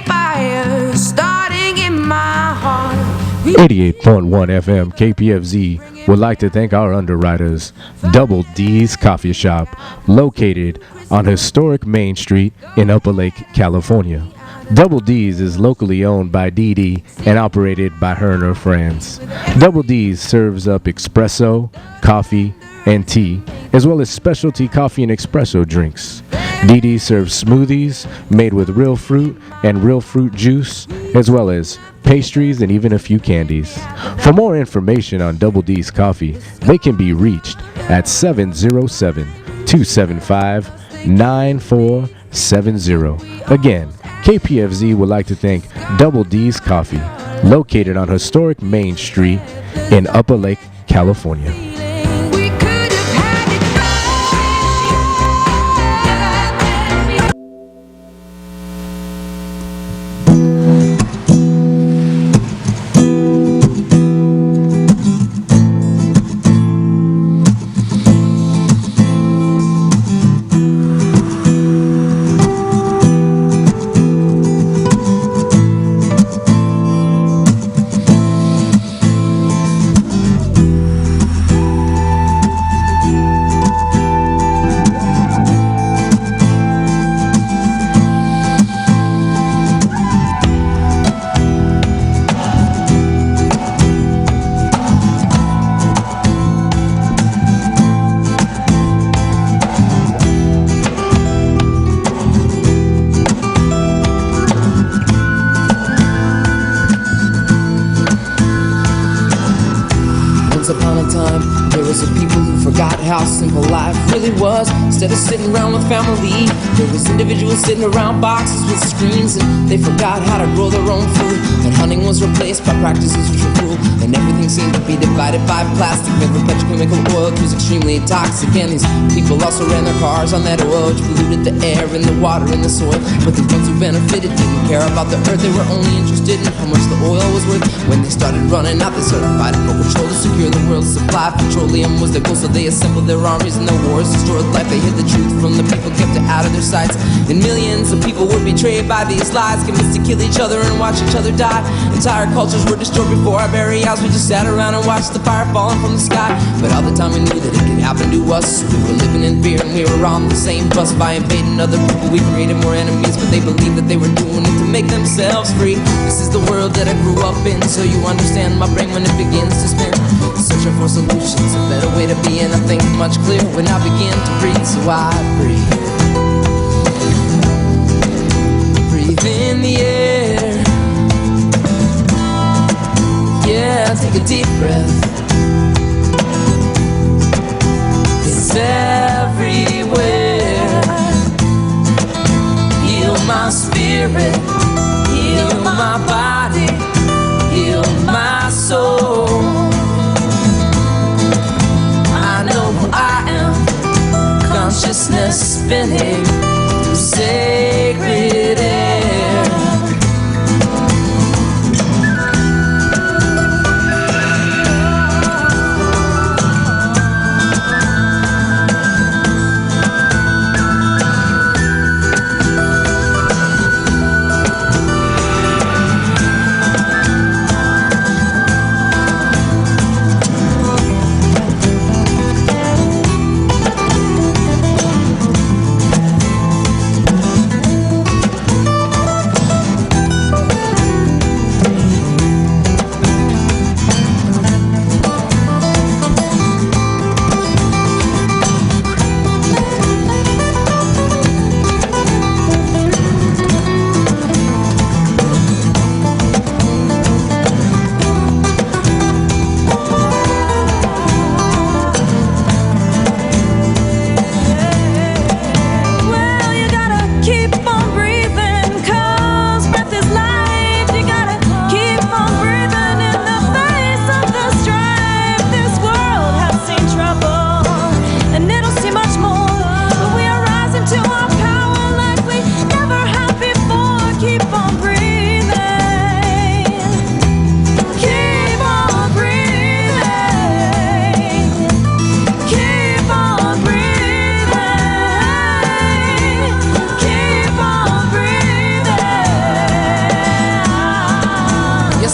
fire starting in my heart. 88.1 FM KPFZ would like to thank our underwriters, Double D's Coffee Shop, located on historic Main Street in Upper Lake, California. Double D's is locally owned by Dee Dee and operated by her and her friends. Double D's serves up espresso, coffee, and tea, as well as specialty coffee and espresso drinks. Dee Dee serves smoothies made with real fruit and real fruit juice, as well as pastries and even a few candies. For more information on Double D's Coffee, they can be reached at 707-275-9470. Again, KPFZ would like to thank Double D's Coffee, located on historic Main Street in Upper Lake, California. Instead of sitting around with family, there was individuals sitting around boxes with screens, and they forgot how to grow their own food. And hunting was replaced by practices which were cruel, and everything seemed to be divided by plastic made with petrochemical oil, which was extremely toxic. And these people also ran their cars on that oil, which polluted the air and the water and the soil. But the ones who benefited didn't care about the earth. They were only interested in how much the oil was worth. When they started running out, they started fighting for control to secure the world's supply. Petroleum was their goal, so they assembled their armies, and their wars destroyed life. They hid the truth from the people, kept it out of their sights. And millions of people were betrayed by these lies, convinced to kill each other and watch each other die. Entire cultures were destroyed before our very eyes. We just sat around and watched the fire falling from the sky. But all the time we knew that it could happen to us. We were living in fear and we were on the same bus. By invading other people we created more enemies, but they believed that they were doing it to make themselves free. This is the world that I grew up in, so you understand my brain when it begins to spin, searching for solutions, a better way to be. And I think much clearer when I begin to breathe. So I breathe in the air. Yeah, take a deep breath. It's everywhere. Heal my spirit, heal my body, heal my soul. I know who I am, consciousness spinning through sacred air.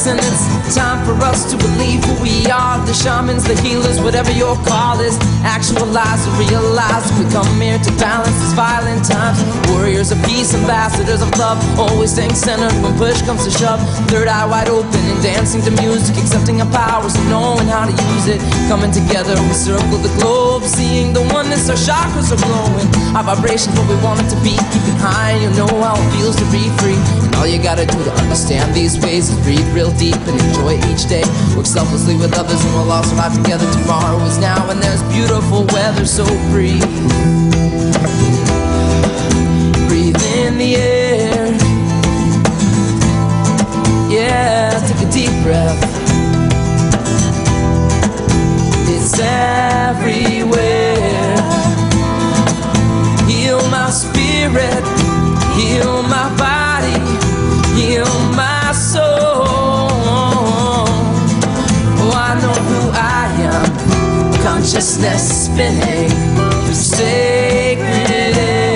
and it's time for us to believe who we are. The shamans, the healers, whatever your call is. Actualize and realize we come here to balance these violent times. Warriors of peace, ambassadors of love, always staying centered when push comes to shove. Third eye wide open and dancing to music, accepting our powers and knowing how to use it. Coming together, we circle the globe, seeing the oneness, our chakras are glowing. Our vibrations, what we want it to be, keep it high, you know how it feels to be free. And all you gotta do to understand these ways is breathe real deep and enjoy each day. Work selflessly with others and we'll all survive together. Tomorrow is now and there's beautiful weather, so breathe. Breathe in the air. Yeah, take a deep breath. It's everywhere. Heal my spirit, heal my body, heal my soul. Oh, I know who I am. Consciousness spinning through sacred air.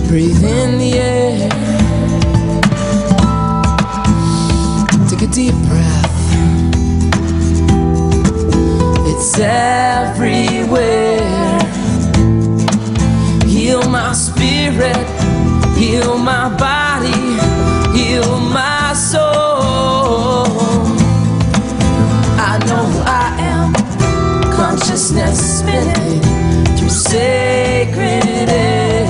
Breathe in the air. Take a deep breath. It's everywhere. Heal my spirit, heal my body, heal my soul. I know who I am. Consciousness spinning through sacred air.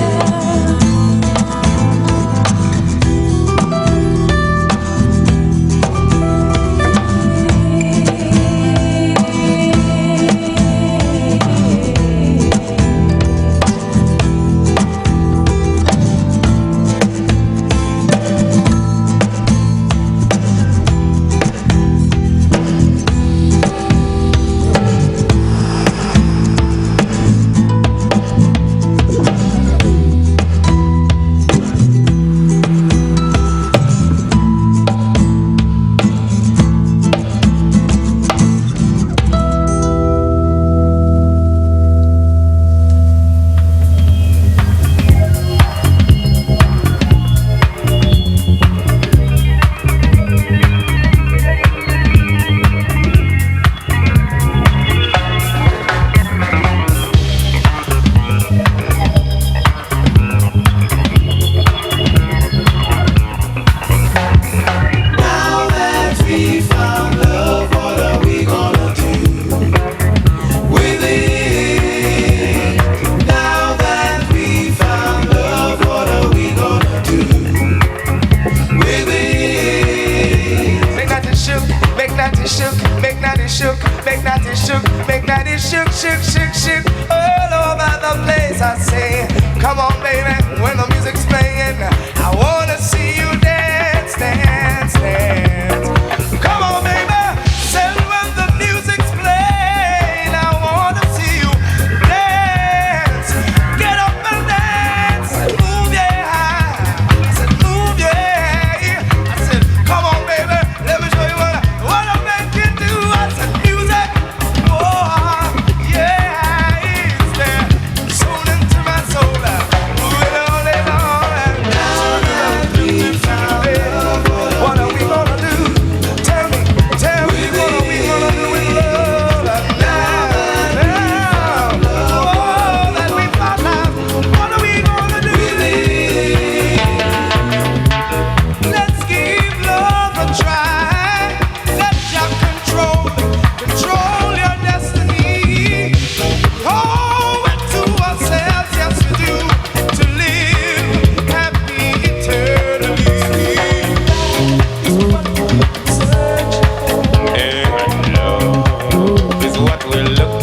We're looking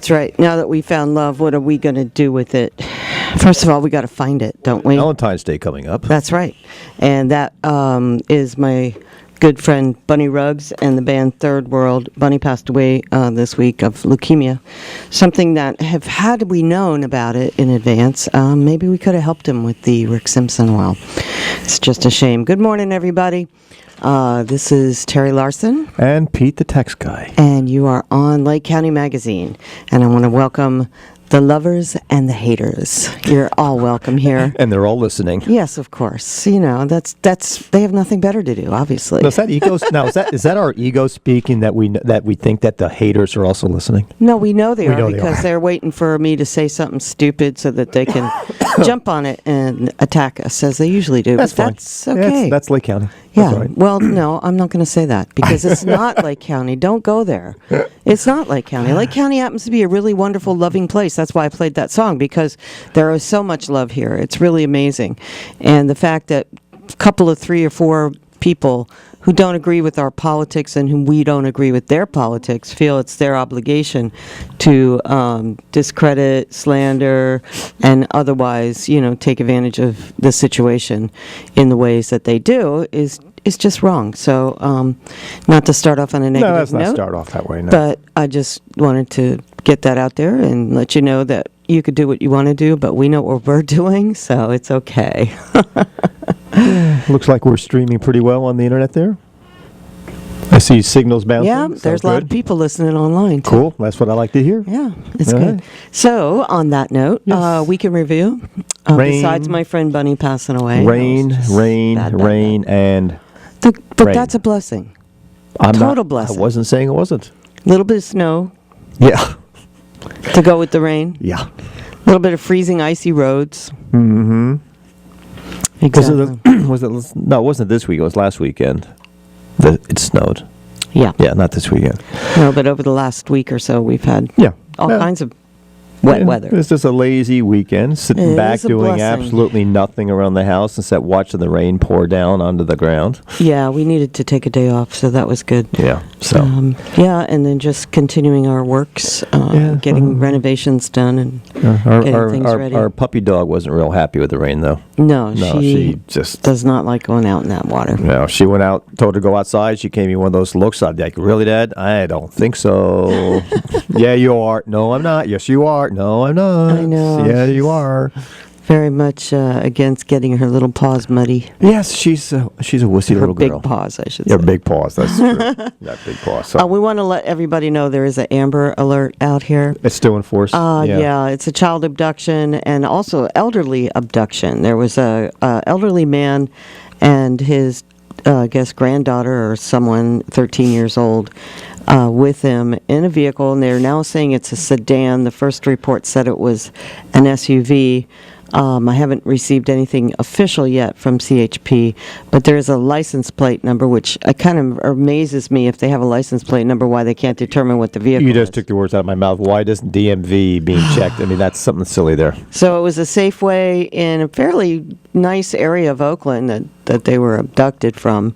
That's right. Now that we found love, what are we going to do with it? First of all, we got to find it, don't we? Valentine's Day coming up. That's right. And that is my good friend Bunny Ruggs and the band Third World. Bunny passed away this week of leukemia. Something that had we known about it in advance, maybe we could have helped him with the Rick Simpson well. It's just a shame. Good morning, everybody. This is Terry Larson. And Pete the Text Guy. And you are on Lake County Magazine. And I want to welcome the lovers and the haters. You're all welcome here. And they're all listening. Yes, of course. You know, that's they have nothing better to do, obviously. Now, is that ego? Now, is that our ego speaking that we think that the haters are also listening? No, we know they are because they're waiting for me to say something stupid so that they can jump on it and attack us as they usually do. That's fine. That's okay. Yeah, that's Lake County. Yeah. That's right. Well, no, I'm not going to say that because it's not Lake County. Don't go there. It's not Lake County. Lake County happens to be a really wonderful, loving place. That's why I played that song, because there is so much love here. It's really amazing. And the fact that a couple of 3 or 4 people who don't agree with our politics and whom we don't agree with their politics feel it's their obligation to discredit, slander, and otherwise, you know, take advantage of the situation in the ways that they do is just wrong. So, not to start off on a negative No, let's note, not start off that way. No. but I just wanted to get that out there and let you know that you could do what you want to do, but we know what we're doing, so it's okay. Looks like we're streaming pretty well on the internet there. I see signals bouncing. Yeah, there's a lot of people listening online, too. Cool. That's what I like to hear. Yeah, it's All good. right. So, on that note, Yes. we can review. Rain. Besides my friend Bunny passing away. Rain, that was just rain, bad. and But rain. that's a blessing. I'm Total not, blessing. I wasn't saying it wasn't. A little bit of snow Yeah. to go with the rain. Yeah. A little bit of freezing, icy roads. Mm-hmm. Exactly. No, it wasn't this week. It was last weekend. It snowed. Yeah. Yeah, not this weekend. No, but over the last week or so, we've had Yeah. all Yeah. kinds of wet Yeah, weather. It's just a lazy weekend, sitting It back is a doing blessing. absolutely nothing around the house except watching the rain pour down onto the ground. Yeah, we needed to take a day off, so that was good. Yeah. So Yeah, and then just continuing our works, getting renovations done and getting things ready. our puppy dog wasn't real happy with the rain, though. No, No, she just does not like going out in that water. No, she went out, told her to go outside. She gave me one of those looks. I'm like, really, Dad? I don't think so. Yeah, you are. No, I'm not. Yes, you are. No, I'm not. I know. Yeah, you are. Very much against getting her little paws muddy. Yes, she's a wussy Her little big girl. paws, I should Yeah, say. big paws. That's true. That big paws. So We want to let everybody know there is an Amber Alert out here. it's still in force. Yeah, it's a child abduction and also elderly abduction. There was a elderly man and his, I guess, granddaughter or someone, 13 years old, with him in a vehicle, and they're now saying it's a sedan. The first report said it was an SUV. I haven't received anything official yet from CHP, but there is a license plate number, which kind of amazes me if they have a license plate number, why they can't determine what the vehicle You just is. took the words out of my mouth. Why doesn't DMV being checked? I mean, that's something silly there. So it was a Safeway in a fairly nice area of Oakland that they were abducted from.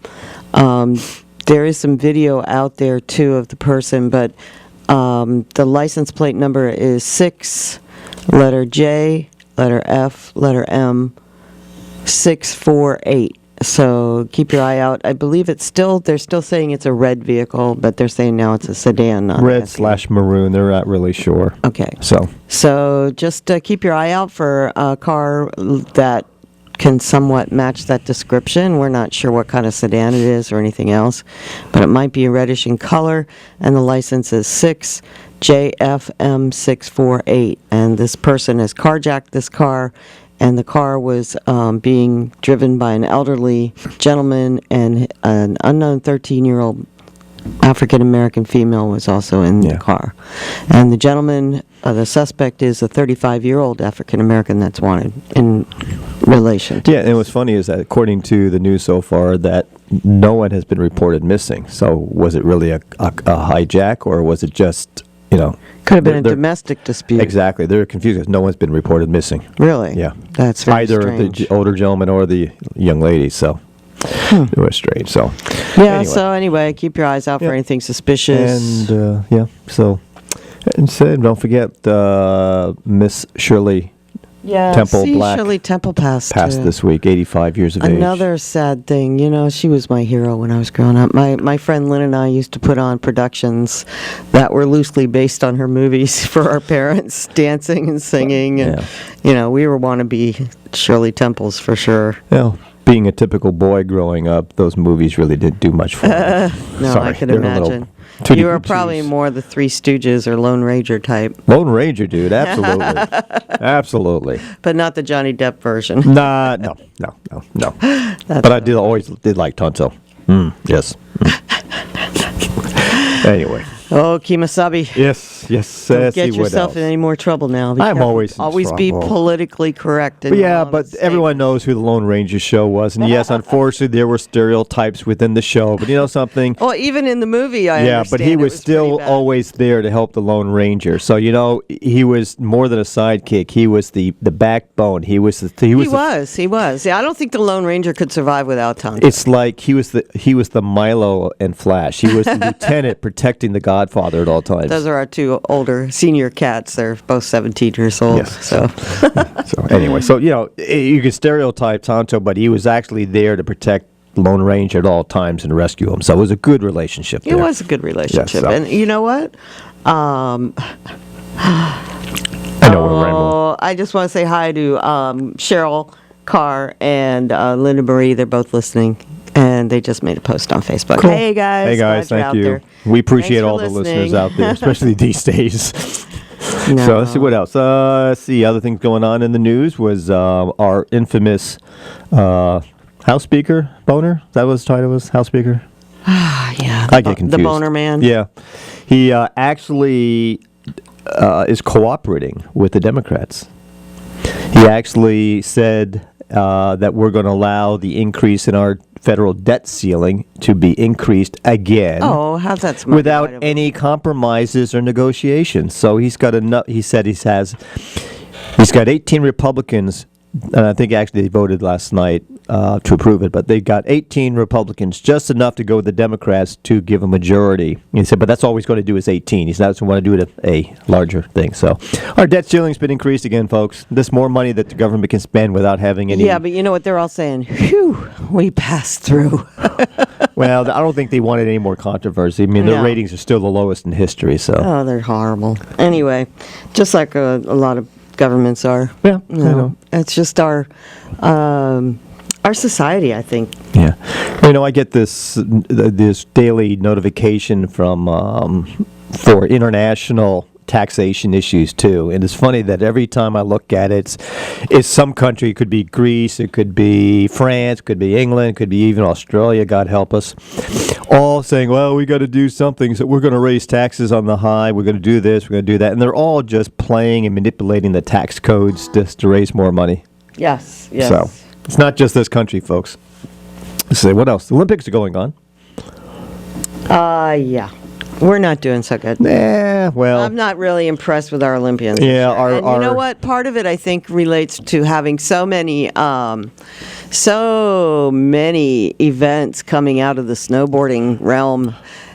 There is some video out there, too, of the person, but the license plate number is 6, letter J, letter F, letter M, 648. So keep your eye out. I believe they're still saying it's a red vehicle, but they're saying now it's a sedan. Not Red an SUV. / maroon. They're not really sure. Okay. So Just keep your eye out for a car that can somewhat match that description. We're not sure what kind of sedan it is or anything else, but it might be reddish in color, and the license is 6JFM648. And this person has carjacked this car, and the car was being driven by an elderly gentleman, and an unknown 13-year-old African-American female was also in the car. And the gentleman, the suspect, is a 35-year-old African-American that's wanted in relation to yeah, and what's funny is that according to the news so far, that no one has been reported missing. So was it really a hijack, or was it just, could have been a they're- domestic dispute. Exactly. They're confused because no one's been reported missing. Really? Yeah. That's very Either strange. the older gentleman or the young lady. So it was strange. So Yeah, anyway. so anyway, keep your eyes out for Yep. anything suspicious. And so And so don't forget Miss Shirley Yeah, Temple Black Shirley Temple passed this week, 85 years of age. Another sad thing, she was my hero when I was growing up. My friend Lynn and I used to put on productions that were loosely based on her movies for our parents, dancing and singing. And, we were wannabe Shirley Temples for sure. Yeah. Being a typical boy growing up, those movies really didn't do much for me. No, Sorry, I could they're a little imagine. too You were deep probably cheese. more the Three Stooges or Lone Ranger type, Lone Ranger, dude, absolutely. Absolutely. but not the Johnny Depp version. Nah, no. But I always did like Tonto. Yes. Anyway. Oh, Kemosabe. Yes. Don't get see what yourself else. in any more trouble now. Be I'm careful. always in always be trouble. politically correct. But yeah, but everyone knows who the Lone Ranger show was. And yes, unfortunately, there were stereotypes within the show. But you know something? Well, even in the movie, I Yeah, understand but he it was still pretty bad. always there to help the Lone Ranger. So, he was more than a sidekick. He was the backbone. He was. He was. Yeah, I don't think the Lone Ranger could survive without Tonto. It's like he was the Milo and Flash. He was the lieutenant protecting the Godfather at all times. Those are our two older senior cats. They're both 17 years old. Yes. So So anyway, you could stereotype Tonto, but he was actually there to protect the Lone Ranger at all times and rescue him. So it was a good relationship there. it was a good relationship. so- And you know what? I know we're rambling. I just want to say hi to Cheryl Carr and Linda Marie. They're both listening. And they just made a post on Facebook. Cool. Hey guys. Hey guys, glad you're thank out you. there. We appreciate Thanks for all the listeners listening. out there, especially these days. No. So let's see what else. Let's see. Other things going on in the news was our infamous House Speaker Boner. Is that what his title was? House Speaker. Yeah. I get confused. The Boner Man. Yeah, he actually is cooperating with the Democrats. He actually said that we're going to allow the increase in our federal debt ceiling to be increased again. Oh, how's that smart? Without Right. any compromises or negotiations. So he's got enough. He said he's got 18 Republicans, and I think actually they voted last night to approve it. But they got 18 Republicans, just enough to go with the Democrats to give a majority. He said, but that's all he's going to do is 18. He's not going to want to do it a larger thing. So our debt ceiling's been increased again, folks. There's more money that the government can spend without having any. Yeah, but you know what they're all saying? Phew, we passed through. Well, I don't think they wanted any more controversy. I mean, their No. ratings are still the lowest in history. So Oh, they're horrible. Anyway, just like a lot of governments are. yeah, I know. It's just our society, I think. Yeah, I get this daily notification from for international taxation issues too, and it's funny that every time I look at it, it's some country. It could be Greece, it could be France, it could be England, it could be even Australia. God help us, all saying, "Well, we got to do something. So we're going to raise taxes on the high. We're going to do this. We're going to do that," and they're all just playing and manipulating the tax codes just to raise more money. Yes. So it's not just this country, folks. Let's see, what else? The Olympics are going on. Yeah. We're not doing so good. Well. I'm not really impressed with our Olympians. this Yeah, year. And you know our- what? Part of it, I think, relates to having so many events coming out of the snowboarding realm.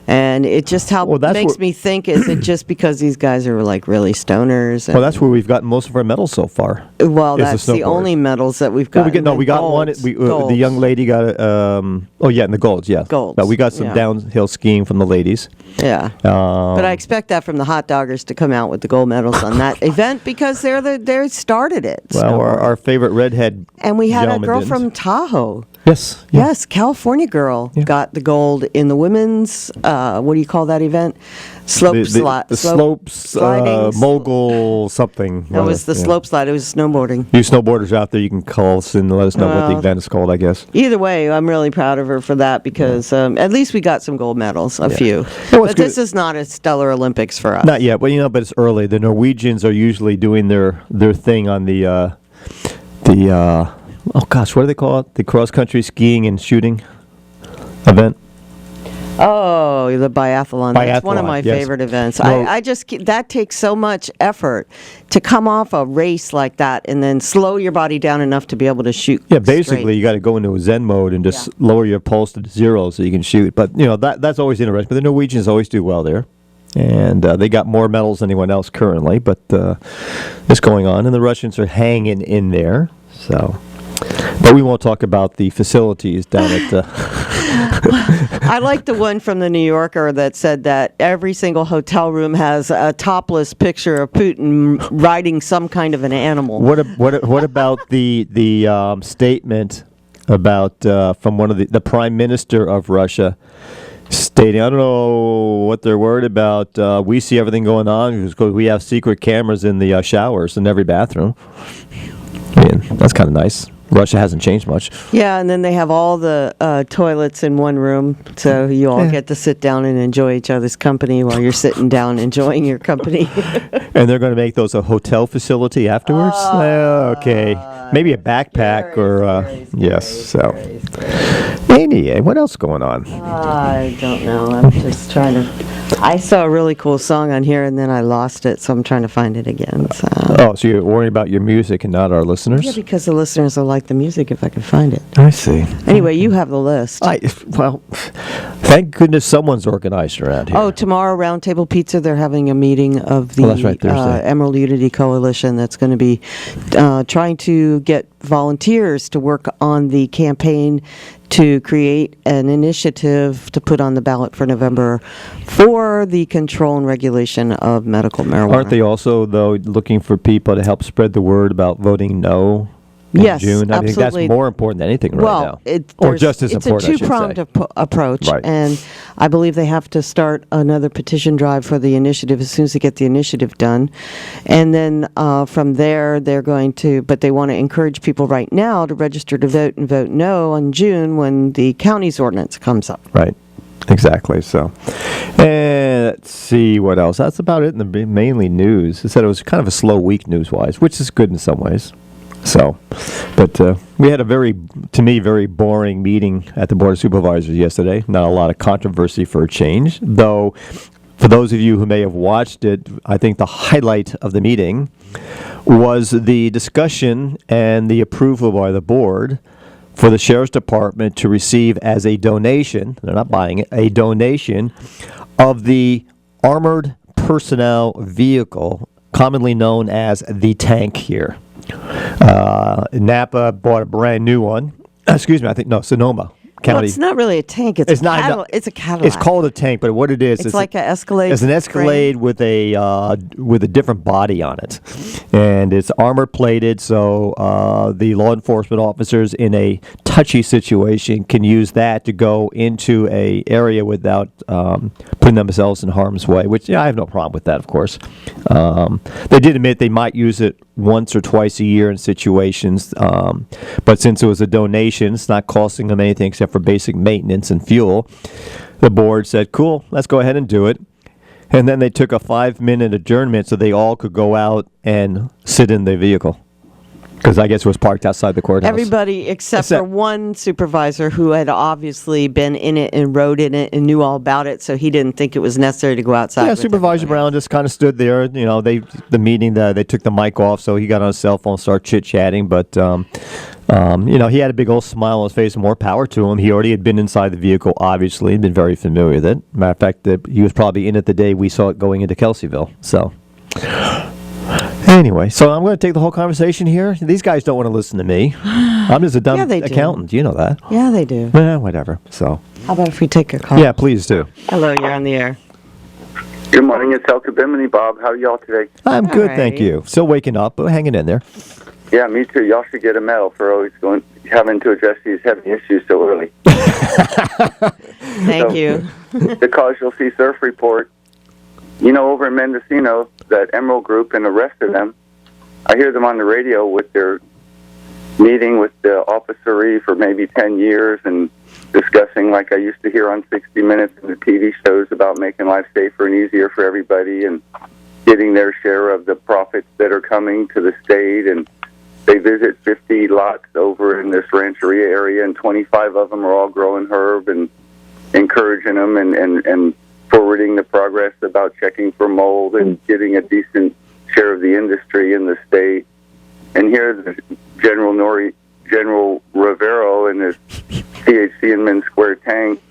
And it just Well, that's makes what- me think, is it just because these guys are like really stoners? Well, that's where we've gotten most of our medals so far. Well, is the that's the snowboard. only medals that we've got. Well, we got one. The young lady got in the golds, yeah. Golds, But we got some yeah. downhill skiing from the ladies. Yeah. But I expect that from the hot doggers to come out with the gold medals on that event because they started it. Well, our favorite redhead. And we had a gentleman girl didn't. from Tahoe. Yes. Yeah. Yes, California girl got the gold in the women's, what do you call that event? The slopes, mogul something. That was the Yeah. slope slide. It was snowboarding. You snowboarders out there, you can call us and let us know what the Well, event is called, I guess. Either way, I'm really proud of her for that because at least we got some gold medals, a few. Well, it's But this good. is not a stellar Olympics for us. Not yet, but it's early. The Norwegians are usually doing their thing on the oh gosh, what do they call it? The cross country skiing and shooting event. Oh, the biathlon. That's one of Biathlon, my yes. favorite events. No. I just that takes so much effort to come off a race like that and then slow your body down enough to be able to shoot. Yeah, basically straight. you got to go into a Zen mode and just lower your pulse to 0 so you can shoot. But that's always interesting. But the Norwegians always do well there. And they got more medals than anyone else currently, but it's going on, and the Russians are hanging in there. So, but we won't talk about the facilities down at. I like the one from the New Yorker that said that every single hotel room has a topless picture of Putin riding some kind of an animal. What about the statement about from one of the Prime Minister of Russia? Stating, I don't know what they're worried about. We see everything going on because we have secret cameras in the showers in every bathroom. I mean, that's kind of nice. Russia hasn't changed much. Yeah, and then they have all the toilets in one room, so you all get to sit down and enjoy each other's company while you're sitting down enjoying your company. And they're going to make those a hotel facility afterwards? Okay. Maybe a backpack Anyway, what else going on? I don't know. I'm just trying to... I saw a really cool song on here, and then I lost it, so I'm trying to find it again. So you're worried about your music and not our listeners? Yeah, because the listeners will like the music if I can find it. I see. Anyway, you have the list. Thank goodness someone's organized around here. Oh, tomorrow, Roundtable Pizza, they're having a meeting of the that's right, Thursday. Emerald Unity Coalition that's going to be trying to get volunteers to work on the campaign to create an initiative to put on the ballot for November for the control and regulation of medical marijuana. Aren't they also, though, looking for people to help spread the word about voting no in Yes, June? I absolutely. think that's more important than anything right now. Or just as important, it's a two-pronged approach, Right. and I believe they have to start another petition drive for the initiative as soon as they get the initiative done. And then from there, they're going to, but they want to encourage people right now to register to vote and vote no in June when the county's ordinance comes up. Right. Exactly. So, and let's see what else. That's about it in the mainly news. It said it was kind of a slow week news-wise, which is good in some ways. So, but we had a very boring meeting at the Board of Supervisors yesterday. Not a lot of controversy for a change, though. For those of you who may have watched it, I think the highlight of the meeting was the discussion and the approval by the board for the Sheriff's Department to receive as a donation, they're not buying it, a donation of the armored personnel vehicle, commonly known as the tank here. Napa bought a brand new one. Excuse me, Sonoma County. Well, it's not really a tank. It's a Cadillac. It's a Cadillac. It's called a tank, but what it is, it's like an Escalade. It's an Escalade with a different body on it, and it's armor plated. So the law enforcement officers in a touchy situation can use that to go into a area without putting themselves in harm's way. Which I have no problem with that, of course. They did admit they might use it once or twice a year in situations, but since it was a donation, it's not costing them anything except for basic maintenance and fuel. The board said, cool, let's go ahead and do it. And then they took a 5-minute adjournment so they all could go out and sit in the vehicle. Because I guess it was parked outside the courthouse. Everybody except for one supervisor who had obviously been in it and rode in it and knew all about it, so he didn't think it was necessary to go outside. Yeah, with Supervisor everybody. Brown just kind of stood there. They took the mic off, so he got on his cell phone and started chit-chatting. But, he had a big old smile on his face, and more power to him. He already had been inside the vehicle, obviously. He'd been very familiar with it. Matter of fact, he was probably in it the day we saw it going into Kelseyville. So... Anyway, so I'm going to take the whole conversation here. These guys don't want to listen to me. I'm just a dumb accountant. You know that. Yeah, they do. Whatever. So. How about if we take your call? Yeah, please do. Hello, you're on the air. Good morning. It's El Bimini, Bob. How are y'all today? I'm good, right. thank you. Still waking up, but hanging in there. Yeah, me too. Y'all should get a medal for always having to address these heavy issues so early. Thank you. The Causal Sea Surf Report. Over in Mendocino, that Emerald Group and the rest of them, I hear them on the radio with their meeting with the officery for maybe 10 years and discussing, like I used to hear on 60 Minutes and the TV shows, about making life safer and easier for everybody and getting their share of the profits that are coming to the state. And they visit 50 lots over in this rancheria area, and 25 of them are all growing herb and encouraging them and forwarding the progress about checking for mold and getting a decent share of the industry in the state. And here's General Rivero and his THC and Min Square tank,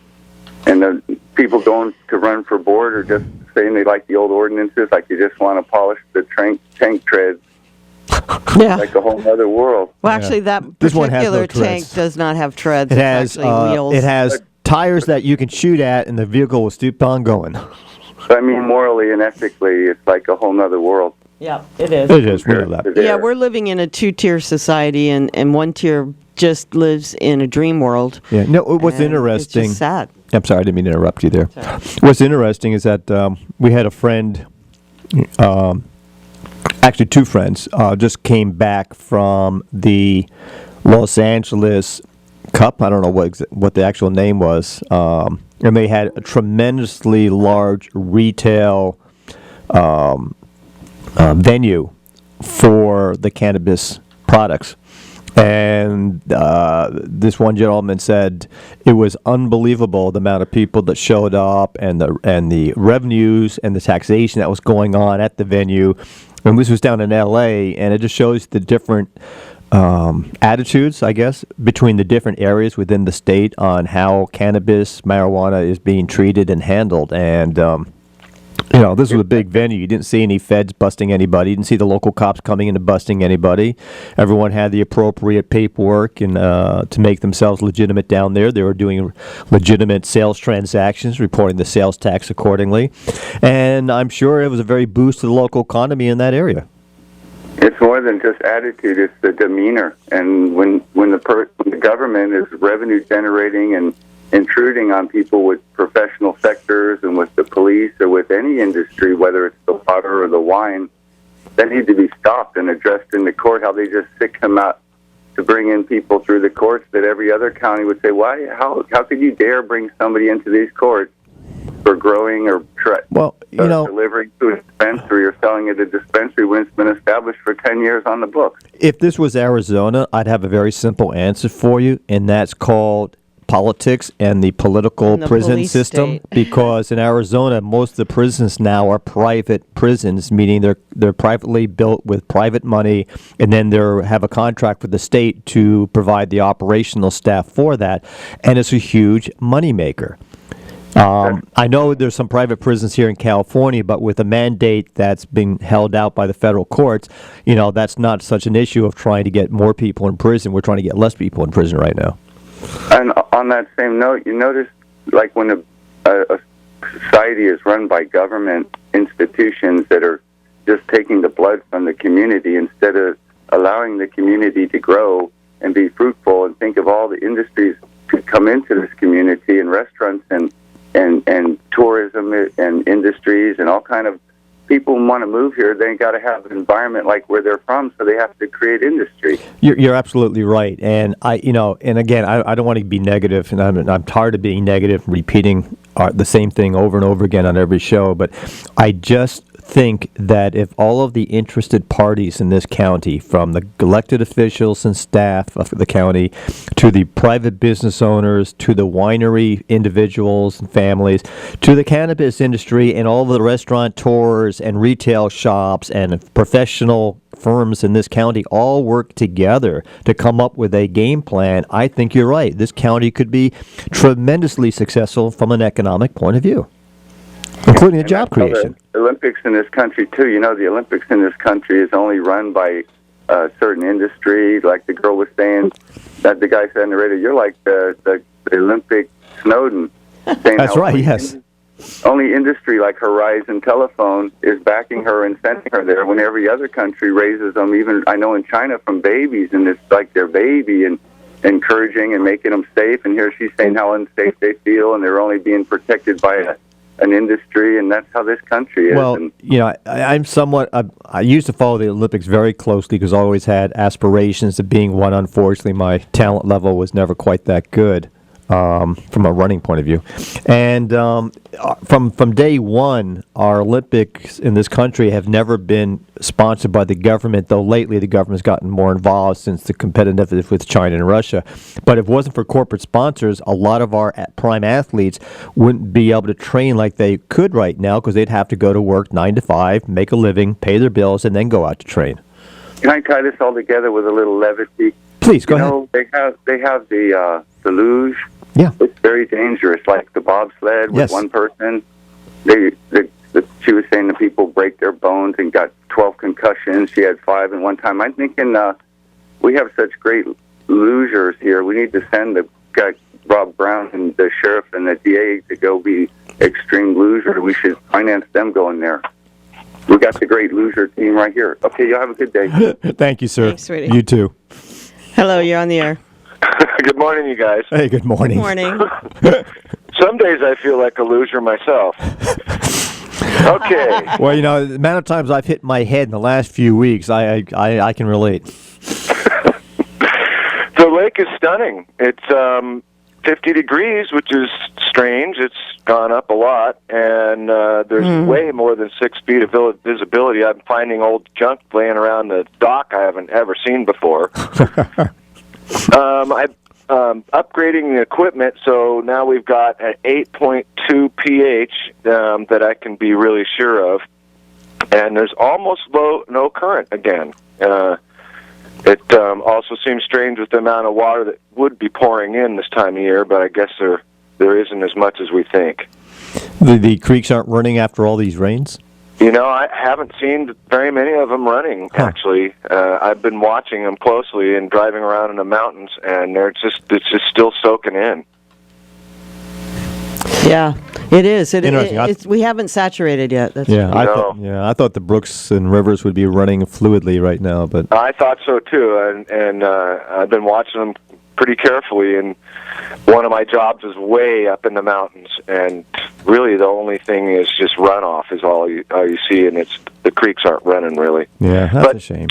and the people going to run for board are just saying they like the old ordinances, like you just want to polish the tank treads. Yeah. Like a whole other world. Well, actually, that This one has particular no tank treads. does not have treads. It It's has actually wheels. it has tires that you can shoot at, and the vehicle will keep on going. I mean, morally and ethically, it's like a whole nother world. Yeah, it is. It is. We know that. compared to Yeah, there. we're living in a two-tier society, and one tier just lives in a dream world. Yeah. No, what's and interesting? It's just sad. I'm sorry, I didn't mean to interrupt you there. What's interesting is that we had a friend, actually two friends, just came back from the Los Angeles Cup. I don't know what the actual name was. And they had a tremendously large retail venue for the cannabis products. And this one gentleman said it was unbelievable the amount of people that showed up and the revenues and the taxation that was going on at the venue. And this was down in L.A., and it just shows the different attitudes, I guess, between the different areas within the state on how cannabis, marijuana is being treated and handled. And this was a big venue. You didn't see any feds busting anybody. You didn't see the local cops coming in and busting anybody. Everyone had the appropriate paperwork and to make themselves legitimate down there. They were doing legitimate sales transactions, reporting the sales tax accordingly. And I'm sure it was a very boost to the local economy in that area. It's more than just attitude; it's the demeanor. And when the government is revenue generating and intruding on people with professional sectors and with the police or with any industry, whether it's the water or the wine, that need to be stopped and addressed in the court. How they just sick them out to bring in people through the courts that every other county would say, why? How could you dare bring somebody into these courts for growing or delivering to a dispensary or selling at a dispensary when it's been established for 10 years on the books? If this was Arizona, I'd have a very simple answer for you, and that's called politics and the political And the prison police system. state. Because in Arizona, most of the prisons now are private prisons, meaning they're privately built with private money, and then they have a contract with the state to provide the operational staff for that, and it's a huge moneymaker. I know there's some private prisons here in California, but with a mandate that's being held out by the federal courts, that's not such an issue of trying to get more people in prison. We're trying to get less people in prison right now. And on that same note, you notice, like when a society is run by government institutions that are just taking the blood from the community instead of allowing the community to grow and be fruitful and think of all the industries could come into this community and restaurants and tourism and industries and all kind of people want to move here. They got to have an environment like where they're from, so they have to create industry. You're absolutely right, and I don't want to be negative, and I'm tired of being negative, repeating the same thing over and over again on every show. But I just think that if all of the interested parties in this county, from the elected officials and staff of the county to the private business owners to the winery individuals and families to the cannabis industry and all of the restaurateurs and retail shops and professional firms in this county all work together to come up with a game plan, I think you're right. This county could be tremendously successful from an economic point of view, including the job creation. The Olympics in this country, too. The Olympics in this country is only run by a certain industry. Like the girl was saying, that the guy said on the radio, you're like the Olympic Snowden. That's right, yes. Only industry like Horizon Telephone is backing her and sending her there when every other country raises them, even, I know in China, from babies, and it's like their baby, and encouraging and making them safe. And here she's saying how unsafe they feel, and they're only being protected by an industry, and that's how this country is. Well, I'm somewhat, I used to follow the Olympics very closely because I always had aspirations of being one. Unfortunately, my talent level was never quite that good from a running point of view. And from day one, our Olympics in this country have never been sponsored by the government, though lately the government's gotten more involved since the competitiveness with China and Russia. But if it wasn't for corporate sponsors, a lot of our prime athletes wouldn't be able to train like they could right now because they'd have to go to work 9 to 5, make a living, pay their bills, and then go out to train. Can I tie this all together with a little levity? Please, go ahead. They have the luge. Yeah. It's very dangerous, like the bobsled with Yes. one person. The she was saying that people break their bones and got 12 concussions. She had 5 in one time. I'm thinking we have such great losers here. We need to send the guy, Rob Brown, and the sheriff and the DA to go be extreme loser. We should finance them going there. We got the great loser team right here. Okay, y'all have a good day. Thank you, sir. Thanks, sweetie. You too. Hello, you're on the air. Good morning, you guys. Hey, good morning. Good morning. Some days I feel like a loser myself. Okay. Well, you know, the amount of times I've hit my head in the last few weeks, I can relate. The lake is stunning. It's 50 degrees, which is strange. It's gone up a lot, and there's way more than 6 feet of visibility. I'm finding old junk laying around the dock I haven't ever seen before. I'm upgrading the equipment, so now we've got an 8.2 pH that I can be really sure of, and there's almost no current again. It also seems strange with the amount of water that would be pouring in this time of year, but I guess there isn't as much as we think. The creeks aren't running after all these rains? You know, I haven't seen very many of them running, actually. I've been watching them closely and driving around in the mountains, and it's just still soaking in. Yeah, it is. Interesting. We haven't saturated yet. That's Yeah, No. I thought the brooks and rivers would be running fluidly right now, but I thought so, too, and I've been watching them pretty carefully, and one of my jobs is way up in the mountains, and really the only thing is just runoff is all you see, and the creeks aren't running, really. yeah, that's a shame.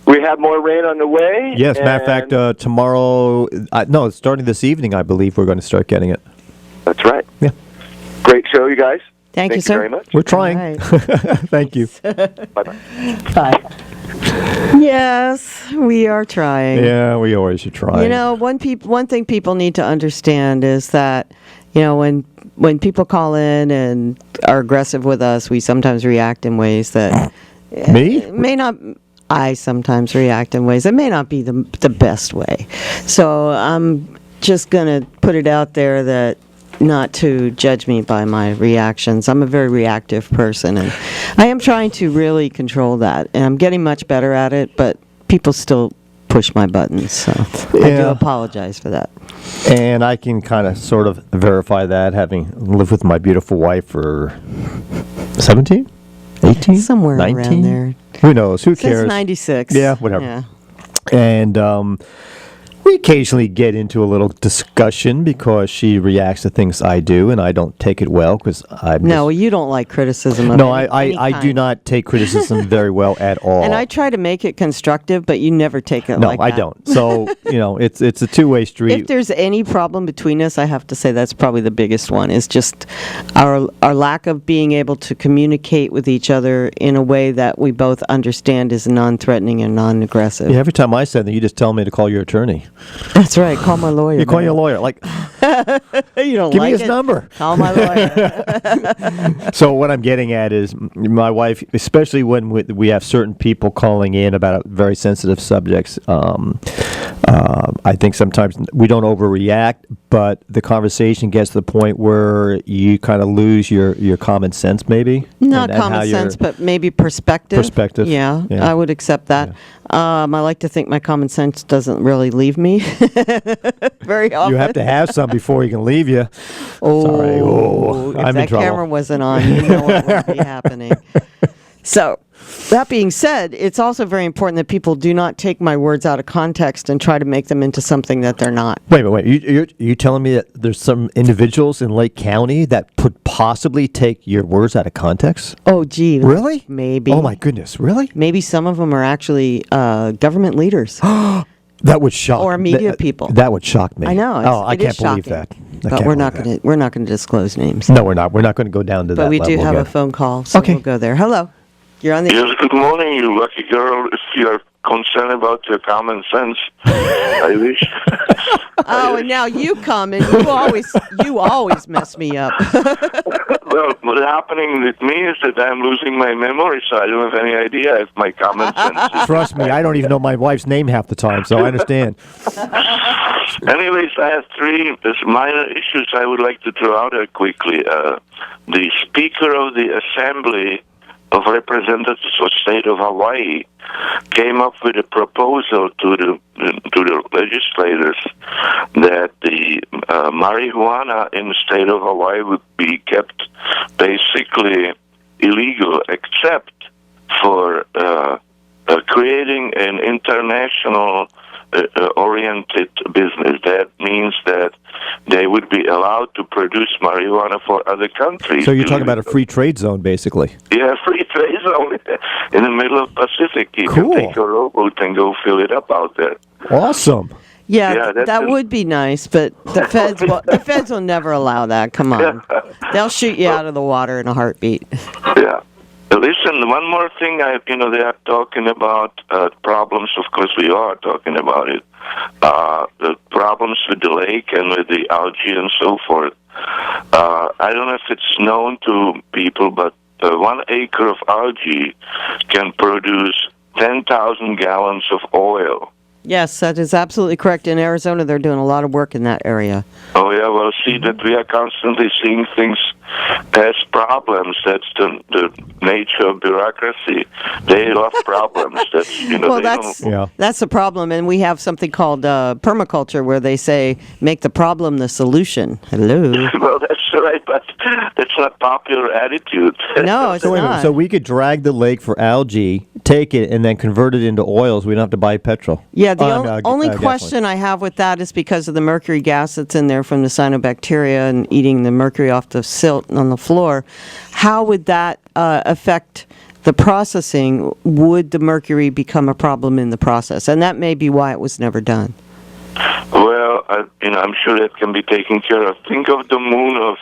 We have more rain on the way. Yes, matter of fact, tomorrow, no, starting this evening, I believe we're going to start getting it. That's right. Yeah. Great show, you guys. Thank you, sir. very much. We're trying. All right. Thank you. Bye-bye. Bye. Yes, we are trying. Yeah, we always should try. You know, one thing people need to understand is that, you know, when people call in and are aggressive with us, we sometimes react in ways that may not. I sometimes react in ways that may not be the best way. So I'm just gonna put it out there that not to judge me by my reactions. I'm a very reactive person, and I am trying to really control that, and I'm getting much better at it, but people still push my buttons, so I do apologize for that. And I can kind of sort of verify that, having lived with my beautiful wife for 17, 18, Somewhere 19? around there. Who knows? Who cares? Since 96. Yeah, whatever. Yeah. And we occasionally get into a little discussion because she reacts to things I do, and I don't take it well because I'm No, you don't like criticism of No, any I do kind. not take criticism very well at all. And I try to make it constructive, but you never take it No, like that. I don't. So, you know, it's a two-way street. If there's any problem between us, I have to say that's probably the biggest one, is just our lack of being able to communicate with each other in a way that we both understand is non-threatening and non-aggressive. Yeah, every time I say that, you just tell me to call your attorney. That's right. Call my lawyer. You call man. your lawyer. Like, You don't give like me his it? number. Call my lawyer. So what I'm getting at is my wife, especially when we have certain people calling in about very sensitive subjects, I think sometimes we don't overreact, but the conversation gets to the point where you kind of lose your common sense, maybe. Not and how common you're- sense, but maybe perspective. Perspective. Yeah, Yeah. I would accept that. I like to think my common sense doesn't really leave me very often. You have to have some before he can leave you. Oh, Sorry. Oh, if I'm in that trouble. camera wasn't on, you know what would be happening. So, that being said, it's also very important that people do not take my words out of context and try to make them into something that they're not. Wait. You telling me that there's some individuals in Lake County that could possibly take your words out of context? Oh, gee. Really? Maybe. Oh, my goodness. Really? Maybe some of them are actually government leaders. That would shock Or media people. That would shock me. I know. I it is can't believe shocking. that. But we're not going to disclose names. No, we're not. We're not going to go down to that But we level do have again. a phone call, so Okay. we'll go there. Hello. You're on the Yes, good morning, you lucky girl. If you're concerned about your common sense, I wish. Oh, and now you come, and you always mess me up. Well, what's happening with me is that I'm losing my memory, so I don't have any idea if my common sense is... Trust me, I don't even know my wife's name half the time, so I understand. Anyways, I have three minor issues I would like to throw out there quickly. The Speaker of the Assembly of Representatives of the State of Hawaii came up with a proposal to the legislators that the marijuana in the state of Hawaii would be kept basically illegal, except for creating an international oriented business. That means that they would be allowed to produce marijuana for other countries. So you're talking about a free trade zone, basically? Yeah, free trade zone in the middle of Pacific. You Cool. can take a rowboat and go fill it up out there. Awesome. Yeah, that would be nice, but the feds will never allow that. Come on. They'll shoot you out of the water in a heartbeat. Yeah. Listen, one more thing. They are talking about problems. Of course, we are talking about it. The problems with the lake and with the algae and so forth. I don't know if it's known to people, but 1 acre of algae can produce 10,000 gallons of oil. Yes, that is absolutely correct. In Arizona, they're doing a lot of work in that area. Oh, yeah, well, see that we are constantly seeing things as problems. That's the nature of bureaucracy. They love problems. That's the problem, and we have something called permaculture, where they say, make the problem the solution. Hello. Well, that's right, but that's not popular attitude. No, it's not. So we could drag the lake for algae, take it, and then convert it into oils. We don't have to buy petrol. Yeah, the only question I have with that is because of the mercury gas that's in there from the cyanobacteria and eating the mercury off the silt on the floor. How would that affect the processing? Would the mercury become a problem in the process? And that may be why it was never done. Well, I'm sure that can be taken care of. Think of the moon of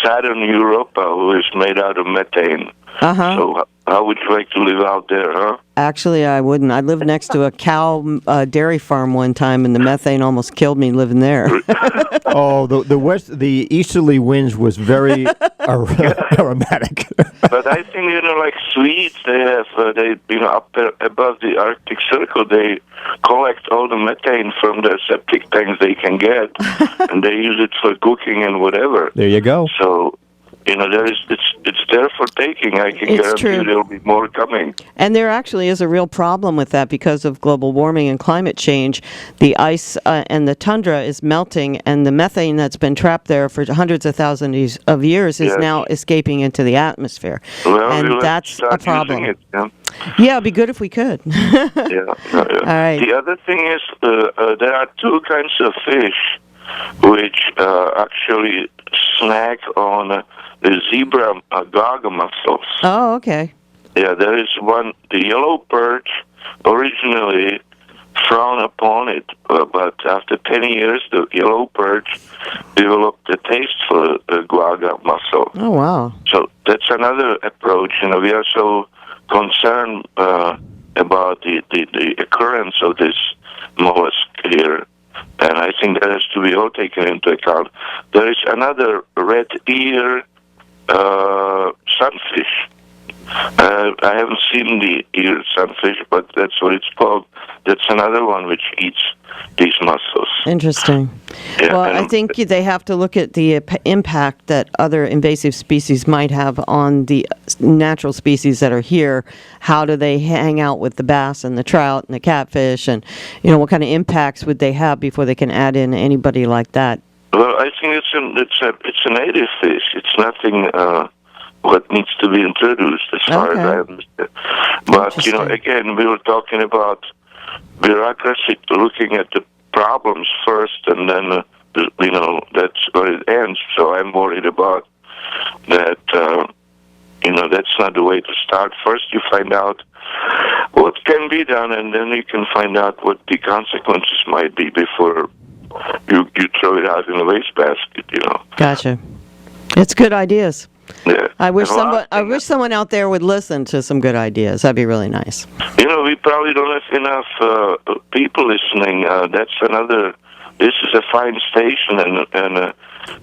Saturn Europa, who is made out of methane. Uh-huh. So how would you like to live out there, huh? Actually, I wouldn't. I lived next to a cow dairy farm one time, and the methane almost killed me living there. Oh, the easterly winds was very aromatic. But I think, like Swedes, they have, up above the Arctic Circle, they collect all the methane from the septic tanks they can get, and they use it for cooking and whatever. There you go. So, it's there for taking. I can guarantee you there'll be more coming. And there actually is a real problem with that because of global warming and climate change. The ice and the tundra is melting, and the methane that's been trapped there for hundreds of thousands of years is now escaping into the atmosphere. Well, and that's a problem. It, yeah, it'd be good if we could. Yeah. All right. The other thing is there are two kinds of fish which actually snack on the zebra gaga mussels. Oh, okay. Yeah, there is one, the yellow perch, originally frowned upon it, but after 10 years, the yellow perch developed a taste for the guaga mussel. Oh, wow. So that's another approach. We are so concerned about the occurrence of this mollusk here, and I think that has to be all taken into account. There is another red ear sunfish. I haven't seen the ear sunfish, but that's what it's called. That's another one which eats these mussels. Interesting. Yeah, well, I think they have to look at the impact that other invasive species might have on the natural species that are here. How do they hang out with the bass and the trout and the catfish, and what kind of impacts would they have before they can add in anybody like that? Well, I think it's a native fish. It's nothing what needs to be introduced as far as I understand. But again, we were talking about bureaucracy, looking at the problems first, and then that's where it ends. So I'm worried about that. That's not the way to start. First, you find out what can be done, and then you can find out what the consequences might be before you throw it out in the wastebasket. Gotcha. It's good ideas. Yeah. I wish someone out there would listen to some good ideas. That'd be really nice. We probably don't have enough people listening. That's another this is a fine station, and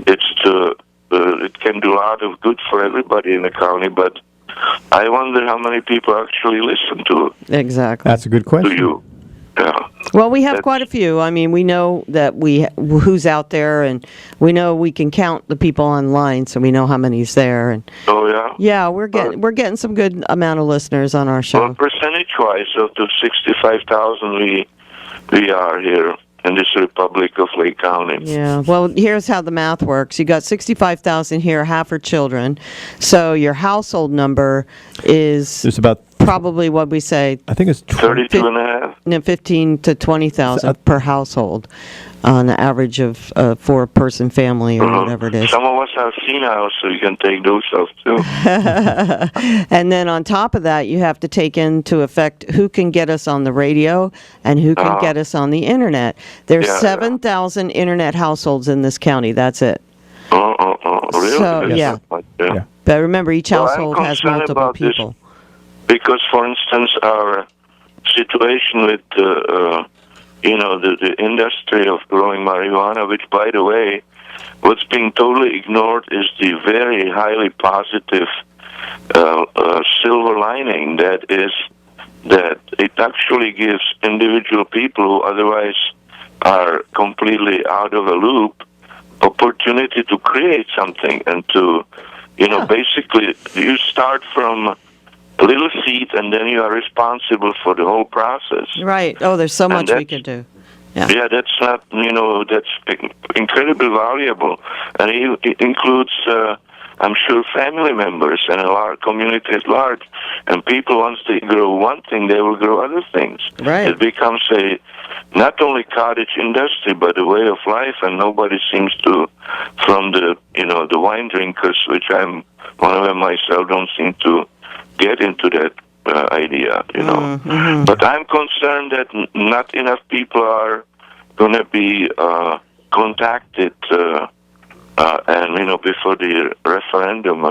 it can do a lot of good for everybody in the county. But I wonder how many people actually listen to Exactly. That's a good question. you. Yeah. Well, we have quite a few. I mean, we know that who's out there, and we know we can count the people online, so we know how many's there. And Oh, yeah? yeah, we're getting some good amount of listeners on our show. Well, percentage-wise, of the 65,000 we are here in this Republic of Lake County. Yeah. Well, here's how the math works. You got 65,000 here, half are children. So your household number is There's about, probably what we say, I think it's 32 and a half. 15 to 20,000 per household on an average of a 4-person family or whatever it is. Some of us have senile, so you can take those off, too. And then on top of that, you have to take into effect who can get us on the radio and who can get us on the internet. There's Yeah, 7,000 internet households in this county. That's it. Really? So, yeah. Yeah. But remember, each Well, I'm household has concerned multiple about this. people. Because, for instance, our situation with the industry of growing marijuana, which, by the way, what's being totally ignored is the very highly positive silver lining that it actually gives individual people who otherwise are completely out of a loop opportunity to create something and to, basically you start from a little seed and then you are responsible for the whole process. Right. Oh, there's so much we could do. Yeah, that's not, that's incredibly valuable. And it includes, I'm sure, family members and a large community at large. And people, once they grow one thing, they will grow other things. Right. It becomes not only cottage industry, but a way of life. And nobody seems to, from the wine drinkers, which I'm one of them myself, don't seem to get into that idea, Mm-hmm. But I'm concerned that not enough people are going to be contacted, and before the referendum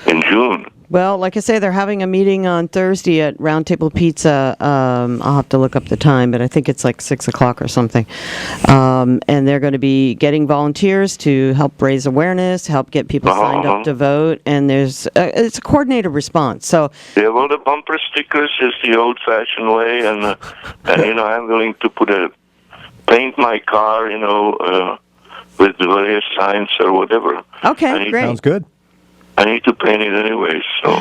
in June. Well, like I say, they're having a meeting on Thursday at Roundtable Pizza. I'll have to look up the time, but I think it's like 6 o'clock or something. And they're going to be getting volunteers to help raise awareness, help get people signed up to vote. And it's a coordinated response. So yeah, well, the bumper stickers is the old-fashioned way, and I'm willing to paint my car, with the various signs or whatever. Okay, great. Sounds good. I need to paint it anyway, so.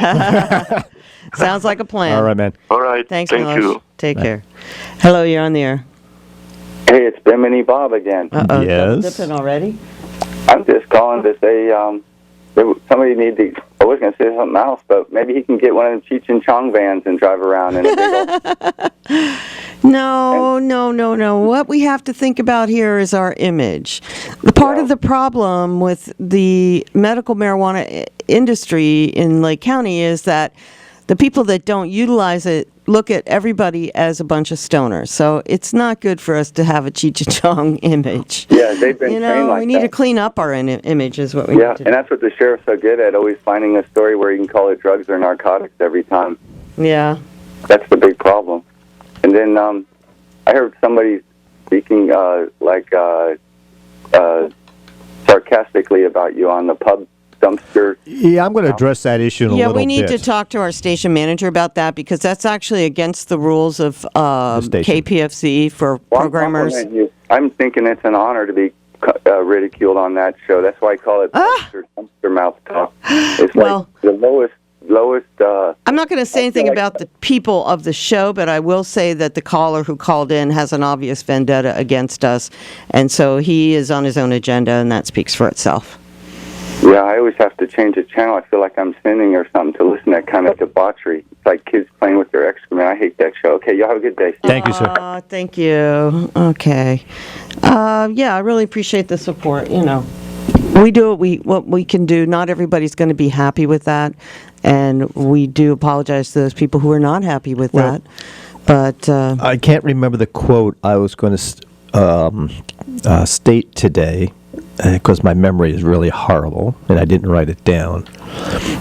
Sounds like a plan. All right, man. All right. Thanks, Thank Milosh. you. Take care. Hello, you're on the air. Hey, it's Bimini Bob again. Uh-oh, Yes. dipping already? I'm just calling to say somebody need to. I was going to say something else, but maybe he can get one of the Cheech and Chong vans and drive around in a big old. No. What we have to think about here is our image. The part of the problem with the medical marijuana industry in Lake County is that the people that don't utilize it look at everybody as a bunch of stoners. So it's not good for us to have a Cheech and Chong image. Yeah, they've been trained like we need to clean up our image is what we need to do. And that's what the sheriff's so good at, always finding a story where you can call it drugs or narcotics every time. Yeah. That's the big problem. And then I heard somebody speaking sarcastically about you on the pub dumpster. Yeah, I'm going to address that issue in a little bit. Yeah, we need to talk to our station manager about that because that's actually against the rules of KPFZ for programmers. I'm thinking it's an honor to be ridiculed on that show. That's why I call it dumpster mouth talk. It's like the lowest. I'm not going to say anything about the people of the show, but I will say that the caller who called in has an obvious vendetta against us, and so he is on his own agenda, and that speaks for itself. Yeah, I always have to change the channel. I feel like I'm sinning or something to listen to that kind of debauchery. It's like kids playing with their excrement. I hate that show. Okay, y'all have a good day. Thank you, sir. Thank you. Okay. Yeah, I really appreciate the support. We do what we can do. Not everybody's going to be happy with that, and we do apologize to those people who are not happy with that. But I can't remember the quote I was going to state today because my memory is really horrible, and I didn't write it down.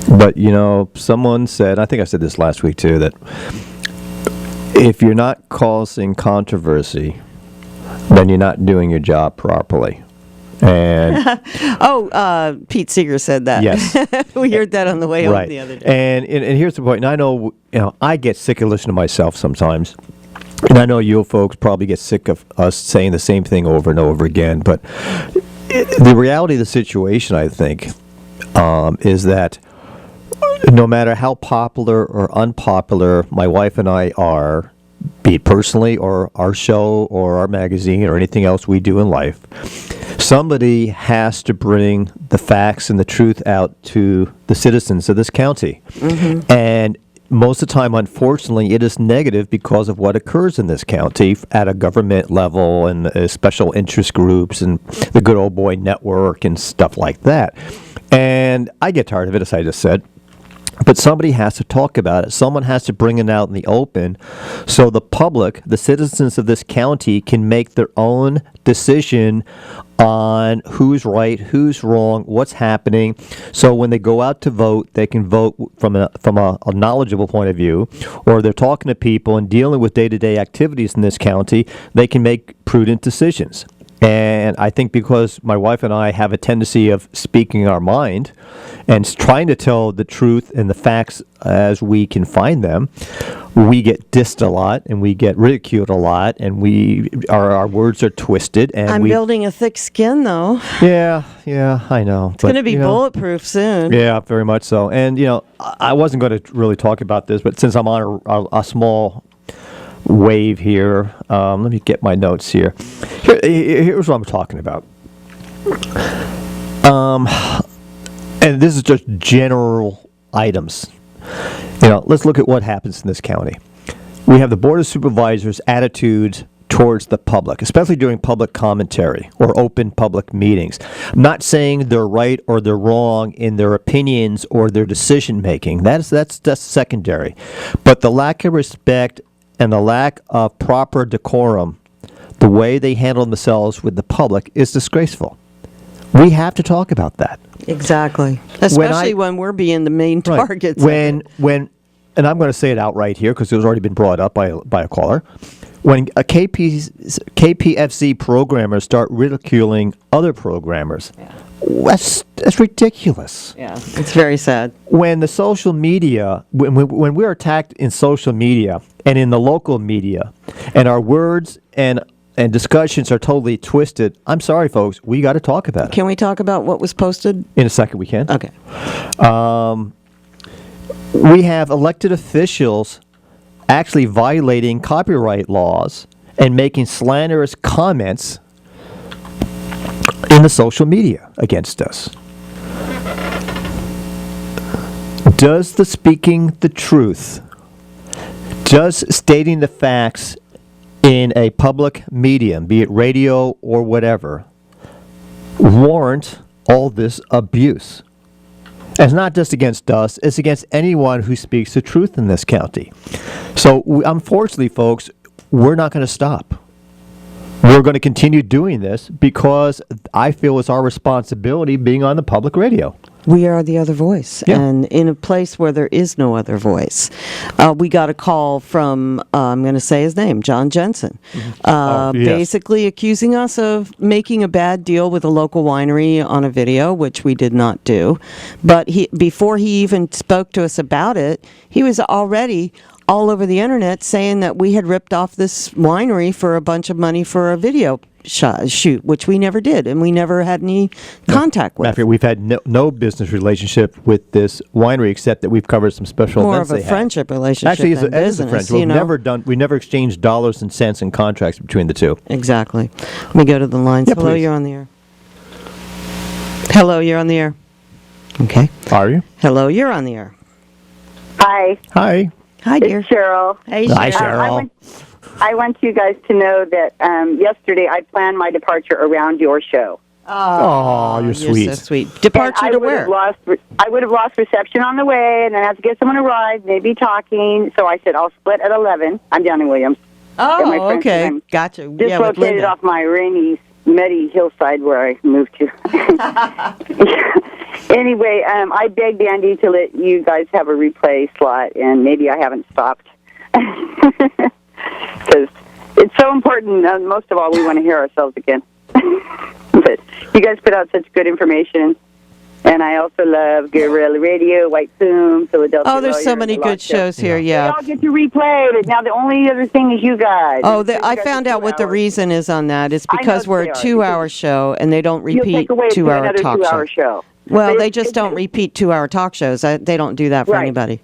But, someone said, I think I said this last week too, that if you're not causing controversy, then you're not doing your job properly. And Pete Seeger said that. Yes. We heard that on the way home the other day. And here's the point. And I know, I get sick of listening to myself sometimes. And I know you folks probably get sick of us saying the same thing over and over again. But the reality of the situation, I think, is that no matter how popular or unpopular my wife and I are, be it personally or our show or our magazine or anything else we do in life, somebody has to bring the facts and the truth out to the citizens of this county. Mm-hmm. And most of the time, unfortunately, it is negative because of what occurs in this county at a government level and special interest groups and the good old boy network and stuff like that. And I get tired of it, as I just said. But somebody has to talk about it. Someone has to bring it out in the open so the public, the citizens of this county, can make their own decision on who's right, who's wrong, what's happening. So when they go out to vote, they can vote from a knowledgeable point of view, or they're talking to people and dealing with day-to-day activities in this county, they can make prudent decisions. And I think because my wife and I have a tendency of speaking our mind and trying to tell the truth and the facts as we can find them, we get dissed a lot and we get ridiculed a lot, and our words are twisted. And I'm building a thick skin, though. Yeah, I know. It's going to be bulletproof soon. Yeah, very much so. And, I wasn't going to really talk about this, but since I'm on a small wave here, let me get my notes here. Here's what I'm talking about. And this is just general items. Let's look at what happens in this county. We have the Board of Supervisors' attitude towards the public, especially during public commentary or open public meetings. I'm not saying they're right or they're wrong in their opinions or their decision making. That's secondary. But the lack of respect and the lack of proper decorum, the way they handle themselves with the public, is disgraceful. We have to talk about that. Exactly. Especially when we're being the main targets. And I'm going to say it outright here because it was already been brought up by a caller. When a KPFZ programmers start ridiculing other programmers, that's ridiculous. Yeah, it's very sad. When the social media, when we're attacked in social media and in the local media, and our words and discussions are totally twisted, I'm sorry, folks, we got to talk about it. Can we talk about what was posted? In a second, we can. Okay. We have elected officials actually violating copyright laws and making slanderous comments in the social media against us. Does the speaking the truth, does stating the facts in a public medium, be it radio or whatever, warrant all this abuse? And it's not just against us, it's against anyone who speaks the truth in this county. So, unfortunately, folks, we're not going to stop. We're going to continue doing this because I feel it's our responsibility being on the public radio. We are the other voice, and in a place where there is no other voice. We got a call from, I'm going to say his name, John Jensen, basically accusing us of making a bad deal with a local winery on a video, which we did not do. But before he even spoke to us about it, he was already all over the internet saying that we had ripped off this winery for a bunch of money for a video shoot, which we never did, and we never had any contact with. We've had no business relationship with this winery except that we've covered some special events. More of a friendship relationship. Actually, than it is a friendship. We never exchanged dollars and cents in contracts between the two. Exactly. Let me go to the lines. Yeah, Hello, please. you're on the air. Hello, you're on the air. Okay. Are you? Hello, you're on the air. Hi. Hi. Hi, dear. It's Cheryl. Hey, Hi, Cheryl. Cheryl. I want you guys to know that yesterday I planned my departure around your show. Oh, you're sweet. So sweet. Departure to where? I would have lost reception on the way, and then I have to get someone to ride, maybe talking. So I said, I'll split at 11. I'm down in Williams. Oh, okay. Gotcha. Dislocated off my rainy, muddy hillside where I moved to. Anyway, I begged Andy to let you guys have a replay slot, and maybe I haven't stopped. Because It's so important. Most of all, we want to hear ourselves again. But you guys put out such good information. And I also love Guerrilla Radio, White Zoom, Philadelphia. Oh, there's so many good shows here, yeah. They all get to replay it. Now, the only other thing is you guys. Oh, I found out what the reason is on that. It's because we're a 2-hour show, and they don't repeat 2-hour talk show. Well, they just don't repeat 2-hour talk shows. They don't do that for anybody.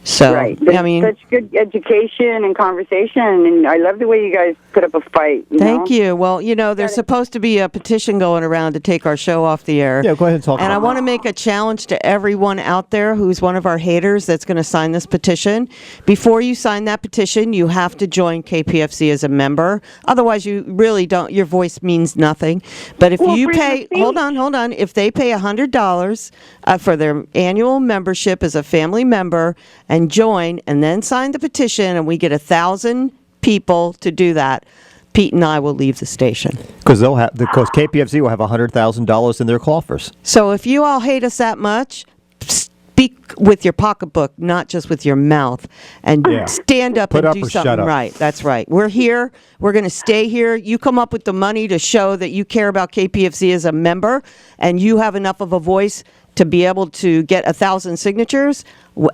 So, right. I mean, such good education and conversation, and I love the way you guys put up a fight. Thank you. Well, there's supposed to be a petition going around to take our show off the air. Yeah, go ahead and talk. And I want to make a challenge to everyone out there who's one of our haters that's going to sign this petition. Before you sign that petition, you have to join KPFC as a member. Otherwise, you really don't. Your voice means nothing. But if you pay, hold on. If they pay $100 for their annual membership as a family member and join and then sign the petition, and we get 1,000 people to do that, Pete and I will leave the station. Because KPFZ will have $100,000 in their coffers. So if you all hate us that much, speak with your pocketbook, not just with your mouth, and stand up and do something right. That's right. We're here. We're going to stay here. You come up with the money to show that you care about KPFZ as a member, and you have enough of a voice to be able to get 1,000 signatures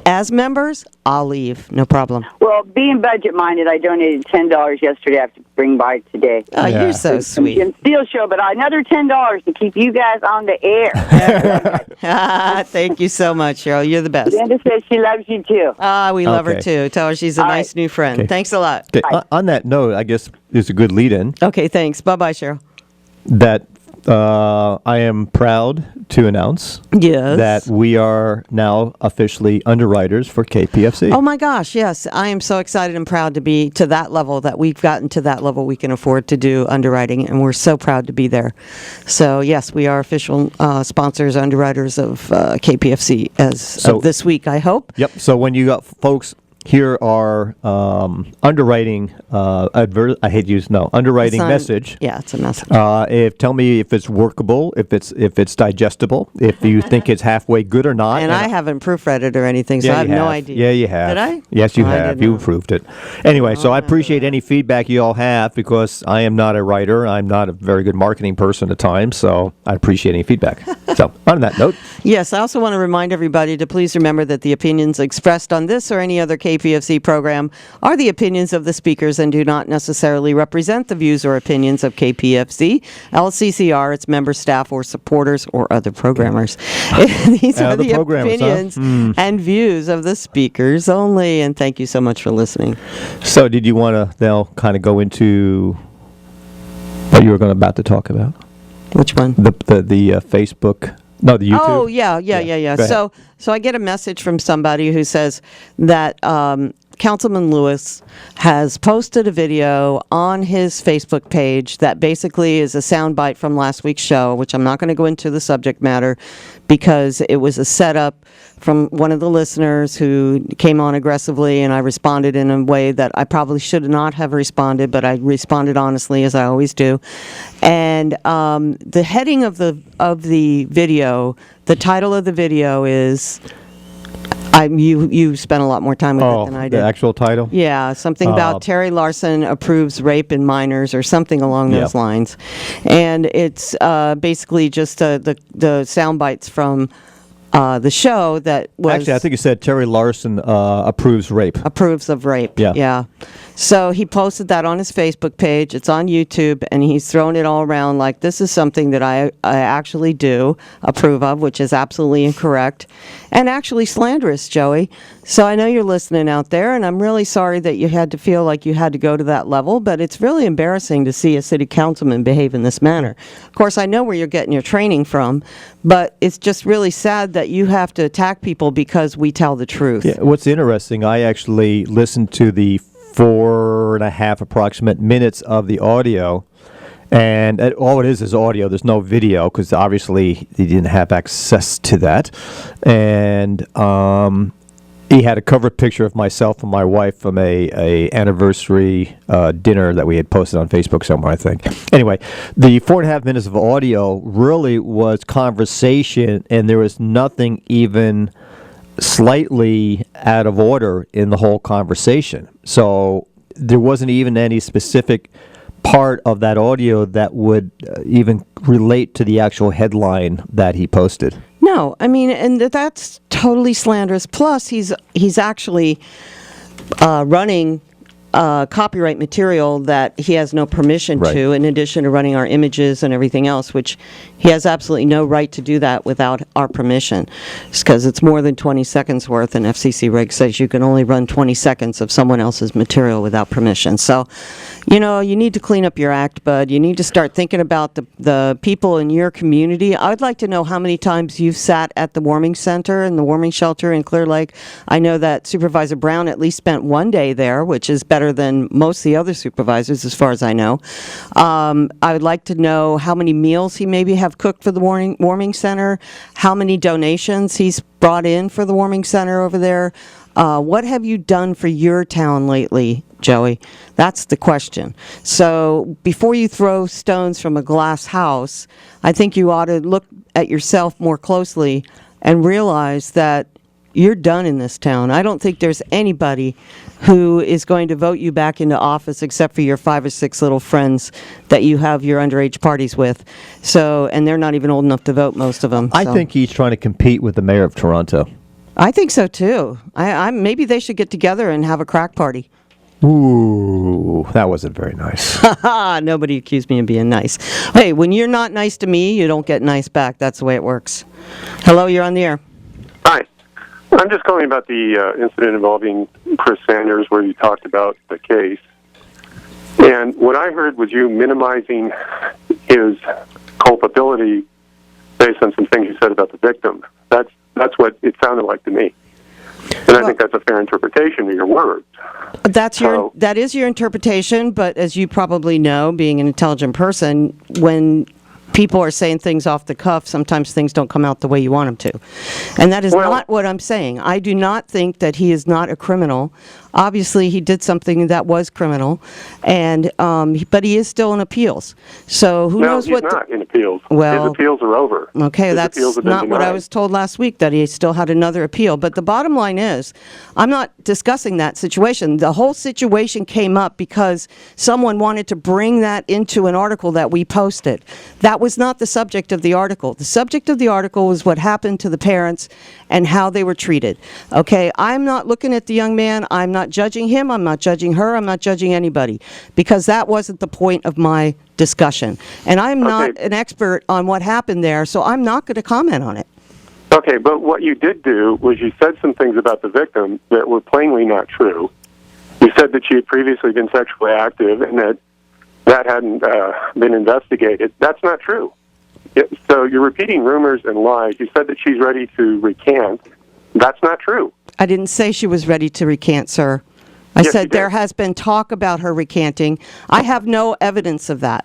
as members. I'll leave. No problem. Well, being budget-minded, I donated $10 yesterday. I have to bring by today. Oh, you're so sweet. Jim Steele Show, but another $10 to keep you guys on the air. Thank you so much, Cheryl. You're the best. Linda says she loves you, too. We love her, too. Tell her she's a nice new friend. Okay. Thanks a lot. Okay. On that note, I guess there's a good lead-in. Okay, thanks. Bye-bye, Cheryl. That I am proud to announce that we are now officially underwriters for KPFC. Oh my gosh, yes. I am so excited and proud to be to that level, that we've gotten to that level we can afford to do underwriting, and we're so proud to be there. So yes, we are official sponsors, underwriters of KPFC as of this week, I hope. Yep. So when you got folks here are underwriting underwriting message. Yeah, it's a message. Tell me if it's workable, if it's digestible, if you think it's halfway good or not. And I haven't proofread it or anything, so I have no idea. Yeah, you have. Did I? Yes, you have. You approved it. Anyway, so I appreciate any feedback you all have, because I am not a writer. I'm not a very good marketing person at times, so I appreciate any feedback. So on that note. Yes, I also want to remind everybody to please remember that the opinions expressed on this or any other KPFC program are the opinions of the speakers and do not necessarily represent the views or opinions of KPFC, LCCR, its member staff, or supporters, or other programmers. These are the opinions and views of the speakers only, and thank you so much for listening. So did you want to now kind of go into what you were about to talk about? Which one? The Facebook. No, the YouTube. Oh, yeah. So I get a message from somebody who says that Councilman Lewis has posted a video on his Facebook page that basically is a soundbite from last week's show, which I'm not going to go into the subject matter because it was a setup from one of the listeners who came on aggressively, and I responded in a way that I probably should not have responded, but I responded honestly, as I always do. And the heading of the video, the title of the video is... You spent a lot more time with it than I did. The actual title? Yeah, something about Terry Larson approves rape in minors or something along those lines. And it's basically just the sound bites from the show that was... Actually, I think you said Terry Larson approves rape. Approves of rape, yeah. So he posted that on his Facebook page. It's on YouTube, and he's thrown it all around like this is something that I actually do approve of, which is absolutely incorrect and actually slanderous, Joey. So I know you're listening out there, and I'm really sorry that you had to feel like you had to go to that level, but it's really embarrassing to see a city councilman behave in this manner. Of course, I know where you're getting your training from, but it's just really sad that you have to attack people because we tell the truth. Yeah, what's interesting, I actually listened to the 4.5 approximate minutes of the audio, and all it is audio. There's no video because obviously he didn't have access to that. And he had a cover picture of myself and my wife from a anniversary dinner that we had posted on Facebook somewhere, I think. Anyway, the 4.5 minutes of audio really was conversation, and there was nothing even slightly out of order in the whole conversation. So there wasn't even any specific part of that audio that would even relate to the actual headline that he posted. No, I mean, and that's totally slanderous. Plus, he's actually running copyright material that he has no permission to, in addition to running our images and everything else, which he has absolutely no right to do that without our permission. Because it's more than 20 seconds worth, and FCC reg says you can only run 20 seconds of someone else's material without permission. So, you know, you need to clean up your act, bud. You need to start thinking about the people in your community. I'd like to know how many times you've sat at the warming center and the warming shelter in Clear Lake. I know that Supervisor Brown at least spent one day there, which is better than most of the other supervisors, as far as I know. I would like to know how many meals he maybe have cooked for the warming center, how many donations he's brought in for the warming center over there. What have you done for your town lately, Joey? That's the question. So before you throw stones from a glass house, I think you ought to look at yourself more closely and realize that you're done in this town. I don't think there's anybody who is going to vote you back into office except for your 5 or 6 little friends that you have your underage parties with. So, and they're not even old enough to vote, most of them. I think he's trying to compete with the mayor of Toronto. I think so too. I maybe they should get together and have a crack party. Ooh, that wasn't very nice. Nobody accused me of being nice. Hey, when you're not nice to me, you don't get nice back. That's the way it works. Hello, you're on the air. Hi. I'm just calling about the incident involving Chris Sanders where you talked about the case. And what I heard was you minimizing his culpability based on some things you said about the victim. That's what it sounded like to me. And I think that's a fair interpretation of your words. That is your interpretation, but as you probably know, being an intelligent person, when people are saying things off the cuff, sometimes things don't come out the way you want them to. And that is not what I'm saying. I do not think that he is not a criminal. Obviously, he did something that was criminal, and but he is still in appeals. So who knows what... No, he's not in appeals. Well, his appeals are over. Okay, that's not what I was told last week, that he still had another appeal. But the bottom line is, I'm not discussing that situation. The whole situation came up because someone wanted to bring that into an article that we posted. That was not the subject of the article. The subject of the article was what happened to the parents and how they were treated. Okay, I'm not looking at the young man. I'm not judging him. I'm not judging her. I'm not judging anybody, because that wasn't the point of my discussion. And I'm not an expert on what happened there, so I'm not going to comment on it. Okay, but what you did do was you said some things about the victim that were plainly not true. You said that she had previously been sexually active and that hadn't been investigated. That's not true. So you're repeating rumors and lies. You said that she's ready to recant. That's not true. I didn't say she was ready to recant, sir. I said there has been talk about her recanting. I have no evidence of that.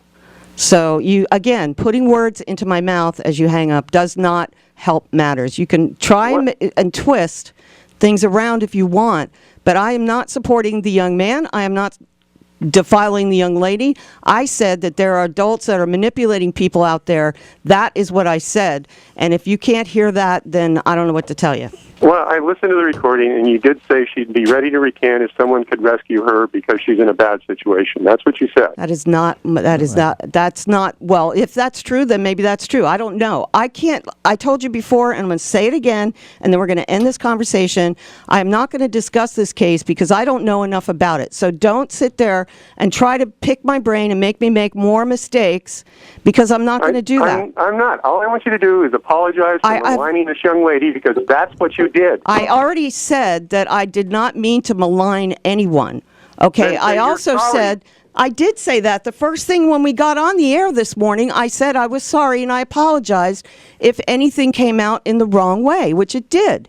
So you, again, putting words into my mouth as you hang up does not help matters. You can try and twist things around if you want, but I am not supporting the young man. I am not defiling the young lady. I said that there are adults that are manipulating people out there. That is what I said. And if you can't hear that, then I don't know what to tell you. Well, I listened to the recording, and you did say she'd be ready to recant if someone could rescue her because she's in a bad situation. That's what you said. That's not, well, if that's true, then maybe that's true. I don't know. I told you before, and I'm going to say it again, and then we're going to end this conversation. I am not going to discuss this case because I don't know enough about it. So don't sit there and try to pick my brain and make me make more mistakes, because I'm not going to do that. I'm not. All I want you to do is apologize for maligning this young lady, because that's what you did. I already said that I did not mean to malign anyone. Okay, I also said, I did say that. The first thing when we got on the air this morning, I said I was sorry and I apologized if anything came out in the wrong way, which it did.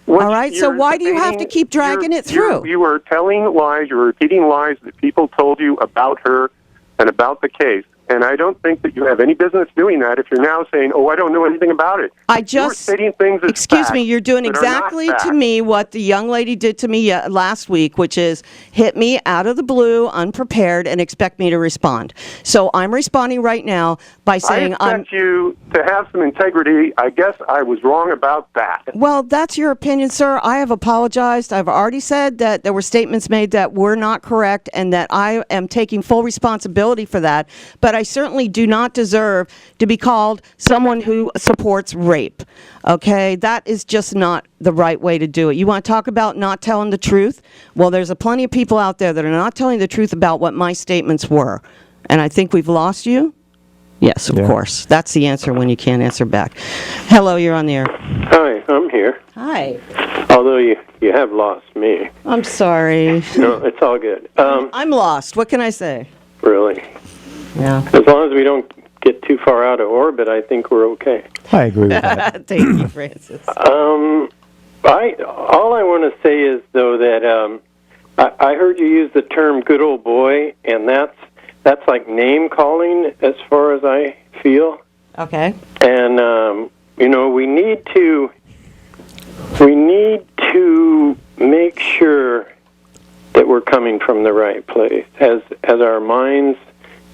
All right, so why do you have to keep dragging it through? You were telling lies, you were repeating lies that people told you about her and about the case, and I don't think that you have any business doing that if you're now saying, "Oh, I don't know anything about it." I You're just, stating things as excuse me, facts you're doing that are not exactly to facts. me what the young lady did to me last week, which is hit me out of the blue, unprepared, and expect me to respond. So I'm responding right now by saying I expect you to have some integrity. I guess I was wrong about that. Well, that's your opinion, sir. I have apologized. I've already said that there were statements made that were not correct and that I am taking full responsibility for that. But I certainly do not deserve to be called someone who supports rape. Okay? That is just not the right way to do it. You want to talk about not telling the truth? Well, there's plenty of people out there that are not telling the truth about what my statements were. And I think we've lost you? Yes, of course. That's the answer when you can't answer back. Hello, you're on the air. Hi, I'm here. Hi. Although you have lost me. I'm sorry. No, it's all good. I'm lost. What can I say? Really. Yeah. As long as we don't get too far out of orbit, I think we're okay. I agree with that. Thank you, Francis. All I want to say is, though, that I heard you use the term "good old boy," and that's like name calling, as far as I feel. Okay. And we need to make sure that we're coming from the right place. As our minds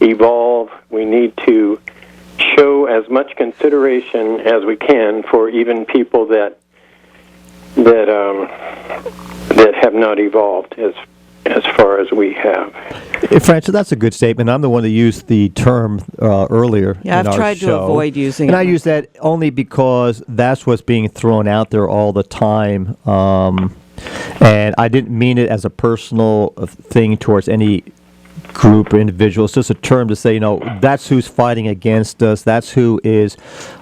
evolve, we need to show as much consideration as we can for even people that have not evolved as far as we have. Francis, that's a good statement. I'm the one that used the term earlier. Yeah, in I've our tried to show. avoid using and it. I use that only because that's what's being thrown out there all the time. And I didn't mean it as a personal thing towards any group or individual. It's just a term to say, that's who's fighting against us. That's who is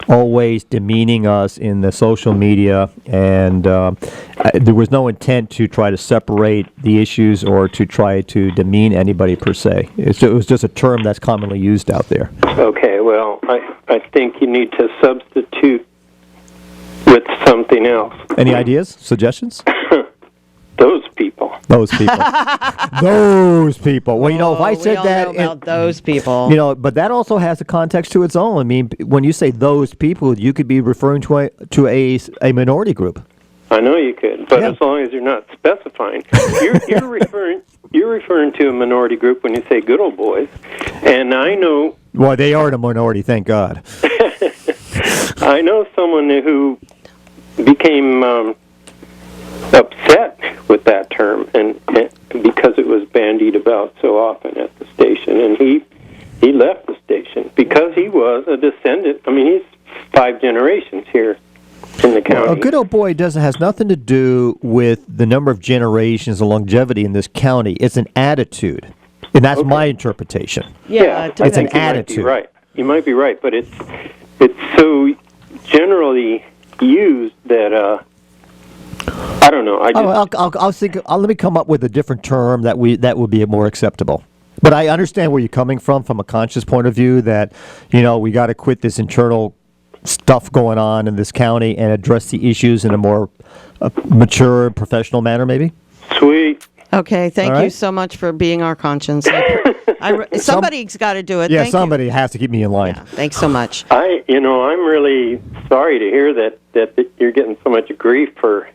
always demeaning us in the social media. And there was no intent to try to separate the issues or to try to demean anybody per se. It was just a term that's commonly used out there. Okay, well, I think you need to substitute with something else. Any ideas? Suggestions? Those people. Those people. Those people. Well, if I said that... know about those people. But that also has a context to its own. I mean, when you say those people, you could be referring to a minority group. I know you could, but as long as you're not specifying. You're referring to a minority group when you say good old boys, and I know... Well, they are a minority, thank God. I know someone who became... upset with that term, and because it was bandied about so often at the station, and he left the station because he was a descendant. I mean, he's 5 generations here in the county. Well, a good old boy has nothing to do with the number of generations and longevity in this county. It's an attitude, and that's my interpretation. Yeah, it's an attitude. You might be right, but it's so generally used that. I don't know. I'll think. Let me come up with a different term that would be more acceptable. But I understand where you're coming from a conscious point of view. That we got to quit this internal stuff going on in this county and address the issues in a more mature, professional manner. Maybe. Sweet. Okay. Thank you so much for being our conscience. Somebody's got to do it. Yeah, somebody has to keep me in line. Yeah, thanks so much. I'm really sorry to hear that you're getting so much grief for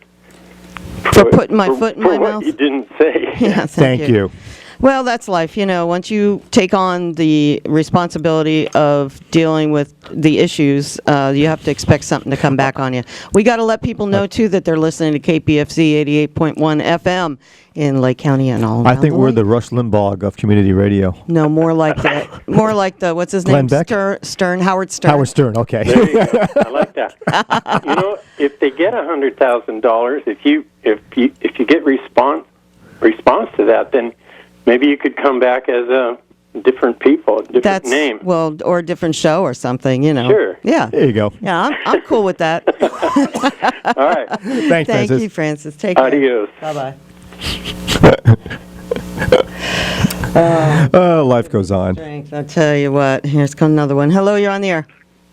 putting my foot in my mouth. What you didn't say. Yeah, thank you. Well, that's life. Once you take on the responsibility of dealing with the issues, you have to expect something to come back on you. We got to let people know, too, that they're listening to KPFZ 88.1 FM in Lake County and all. I think we're the Rush Limbaugh of community radio. No, more like that. More like the, what's his Glenn name? Beck? Stern, Howard Stern. Howard Stern, okay. There you go. I like that. If they get $100,000, if you get response to that, then maybe you could come back as different people, different name. Well, or a different show or something, Sure. Yeah. There you go. Yeah, I'm cool with that. All right. Thanks, Thank Francis. you, Francis. Take care. Adios. Bye-bye. Life goes on. I'll tell you what. Here's another one. Hello, you're on the air.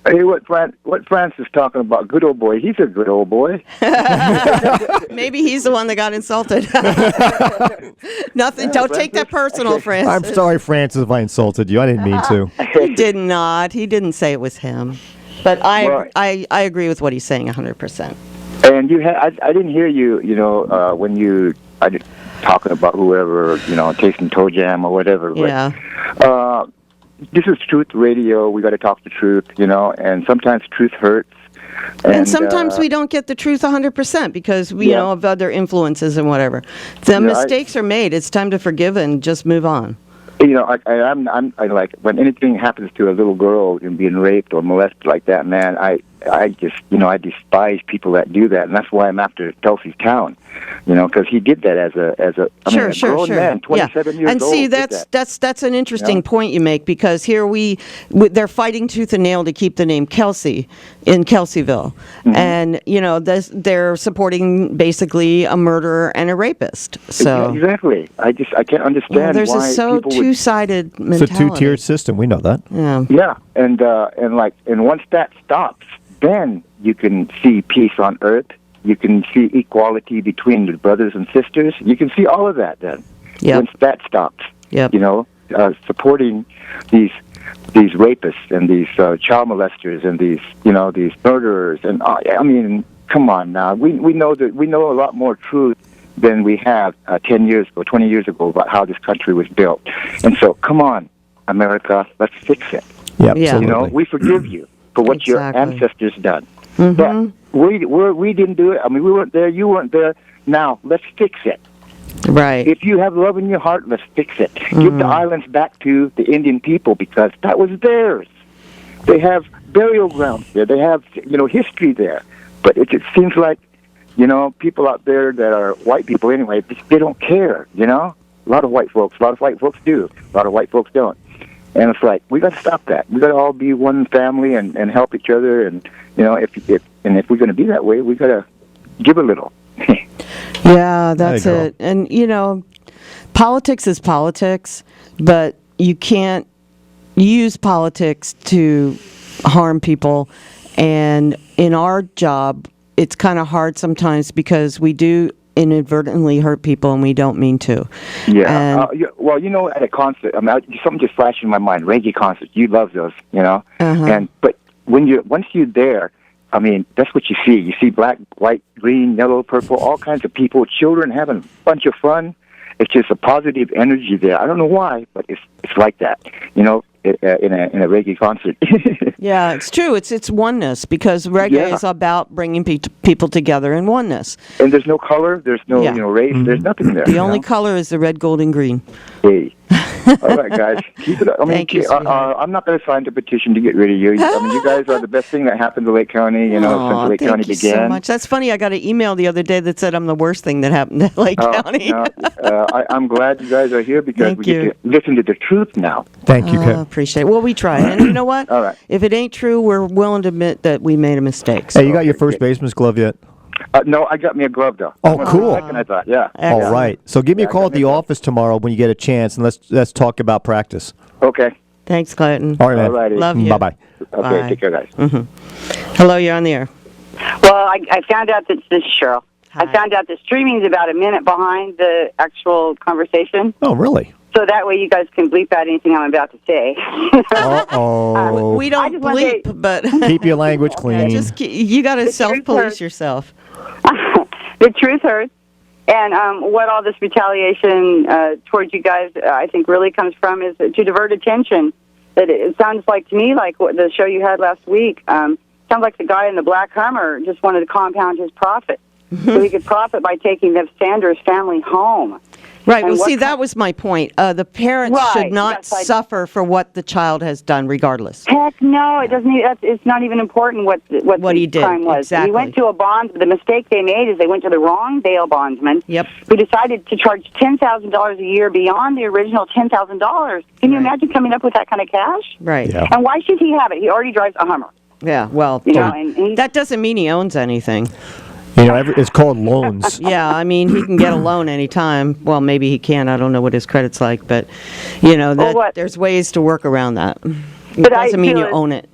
Hey, what Francis is talking about? Good old boy. He's a good old boy. Maybe he's the one that got insulted. Nothing. Don't take that personal, Francis. I'm sorry, Francis, if I insulted you. I didn't mean to. He did not. He didn't say it was him. But I agree with what he's saying 100%. And you had I didn't hear you. When you talking about whoever tasting toe jam or whatever. But, yeah. This is Truth Radio. We got to talk the truth, and sometimes truth hurts. And sometimes we don't get the truth 100% because we, of other influences and whatever. The mistakes are made. It's time to forgive and just move on. I'm like when anything happens to a little girl and being raped or molested like that, man, I just I despise people that do that, and that's why I'm after Kelsey's Town, because he did that as a grown man, 27 years old. And see, that's an interesting point you make, because here they're fighting tooth and nail to keep the name Kelsey in Kelseyville, and they're supporting basically a murderer and a rapist. So exactly, I can't understand there's why a two-sided mentality. It's a two-tiered system. We know that. Yeah, and once that stops, then you can see peace on earth. You can see equality between the brothers and sisters. You can see all of that then. Once that stops. Supporting these rapists and these child molesters and these murderers, and I mean, come on now. We know a lot more truth than we have 10 years ago, 20 years ago about how this country was built. And so, come on, America, let's fix it. Absolutely. We forgive you for what your ancestors done. But we didn't do it. I mean, we weren't there. You weren't there. Now, let's fix it. Right. If you have love in your heart, let's fix it. Give the islands back to the Indian people, because that was theirs. They have burial grounds there. They have, history there. But it seems like, people out there that are white people anyway, they don't care, A lot of white folks do. A lot of white folks don't. And it's like, we got to stop that. We got to all be one family and help each other. And, if we're going to be that way, we got to give a little. Yeah, that's it. And, politics is politics, but you can't use politics to harm people. And in our job, it's kind of hard sometimes because we do inadvertently hurt people and we don't mean to. Yeah. At a concert, something just flashed in my mind. Reggae concerts, you love those, but once you're there, I mean, that's what you see. You see black, white, green, yellow, purple, all kinds of people, children having a bunch of fun. It's just a positive energy there. I don't know why, but it's like that, in a reggae concert. Yeah, it's true. It's oneness, because reggae is about bringing people together in oneness. And there's no color, there's no race, there's nothing there. The only color is the red, gold, and green. Hey. All right, guys. Keep it up. Thank you, I'm not going to sign the petition to get rid of you. I mean, you guys are the best thing that happened to Lake County, since Lake County began. Thank you so much. That's funny. I got an email the other day that said I'm the worst thing that happened to Lake County. I'm glad you guys are here, because we get to listen to the truth now. Thank you, Ken. Appreciate it. Well, we try. And you know what? All right. If it ain't true, we're willing to admit that we made a mistake. Hey, you got your first baseman's glove yet? No, I got me a glove, though. Oh, cool. I thought, yeah. All right. So give me a call at the office tomorrow when you get a chance, and let's talk about practice. Okay. Thanks, Clayton. All right, man. Alrighty. Love you. Bye-bye. Okay, Bye. take care, guys. Hello, you're on the air. Well, I found out that this is Cheryl. Hi. I found out the streaming's about a minute behind the actual conversation. Oh, really? So that way you guys can bleep out anything I'm about to say. Uh-oh. We don't bleep, but keep your language clean. You got to self-police yourself. The truth hurts. And what all this retaliation towards you guys, I think, really comes from is to divert attention. That it sounds like to me like what the show you had last week. Sounds like the guy in the black Hummer just wanted to compound his profit, so he could profit by taking the Sanders family home. Right. Well, see, that was my point. The parents should not suffer for what the child has done, regardless. Heck no, it doesn't. It's not even important what the he did. crime was. Exactly. He went to a bond. The mistake they made is they went to the wrong bail bondsman. Yep. Who decided to charge $10,000 a year beyond the original $10,000. Can you imagine coming up with that kind of cash? Right. Yeah. And why should he have it? He already drives a Hummer. Yeah. Well, that doesn't mean he owns anything. It's called loans. Yeah, I mean, he can get a loan anytime. Well, maybe he can. I don't know what his credit's like, but there's ways to work around that. It doesn't mean you own it.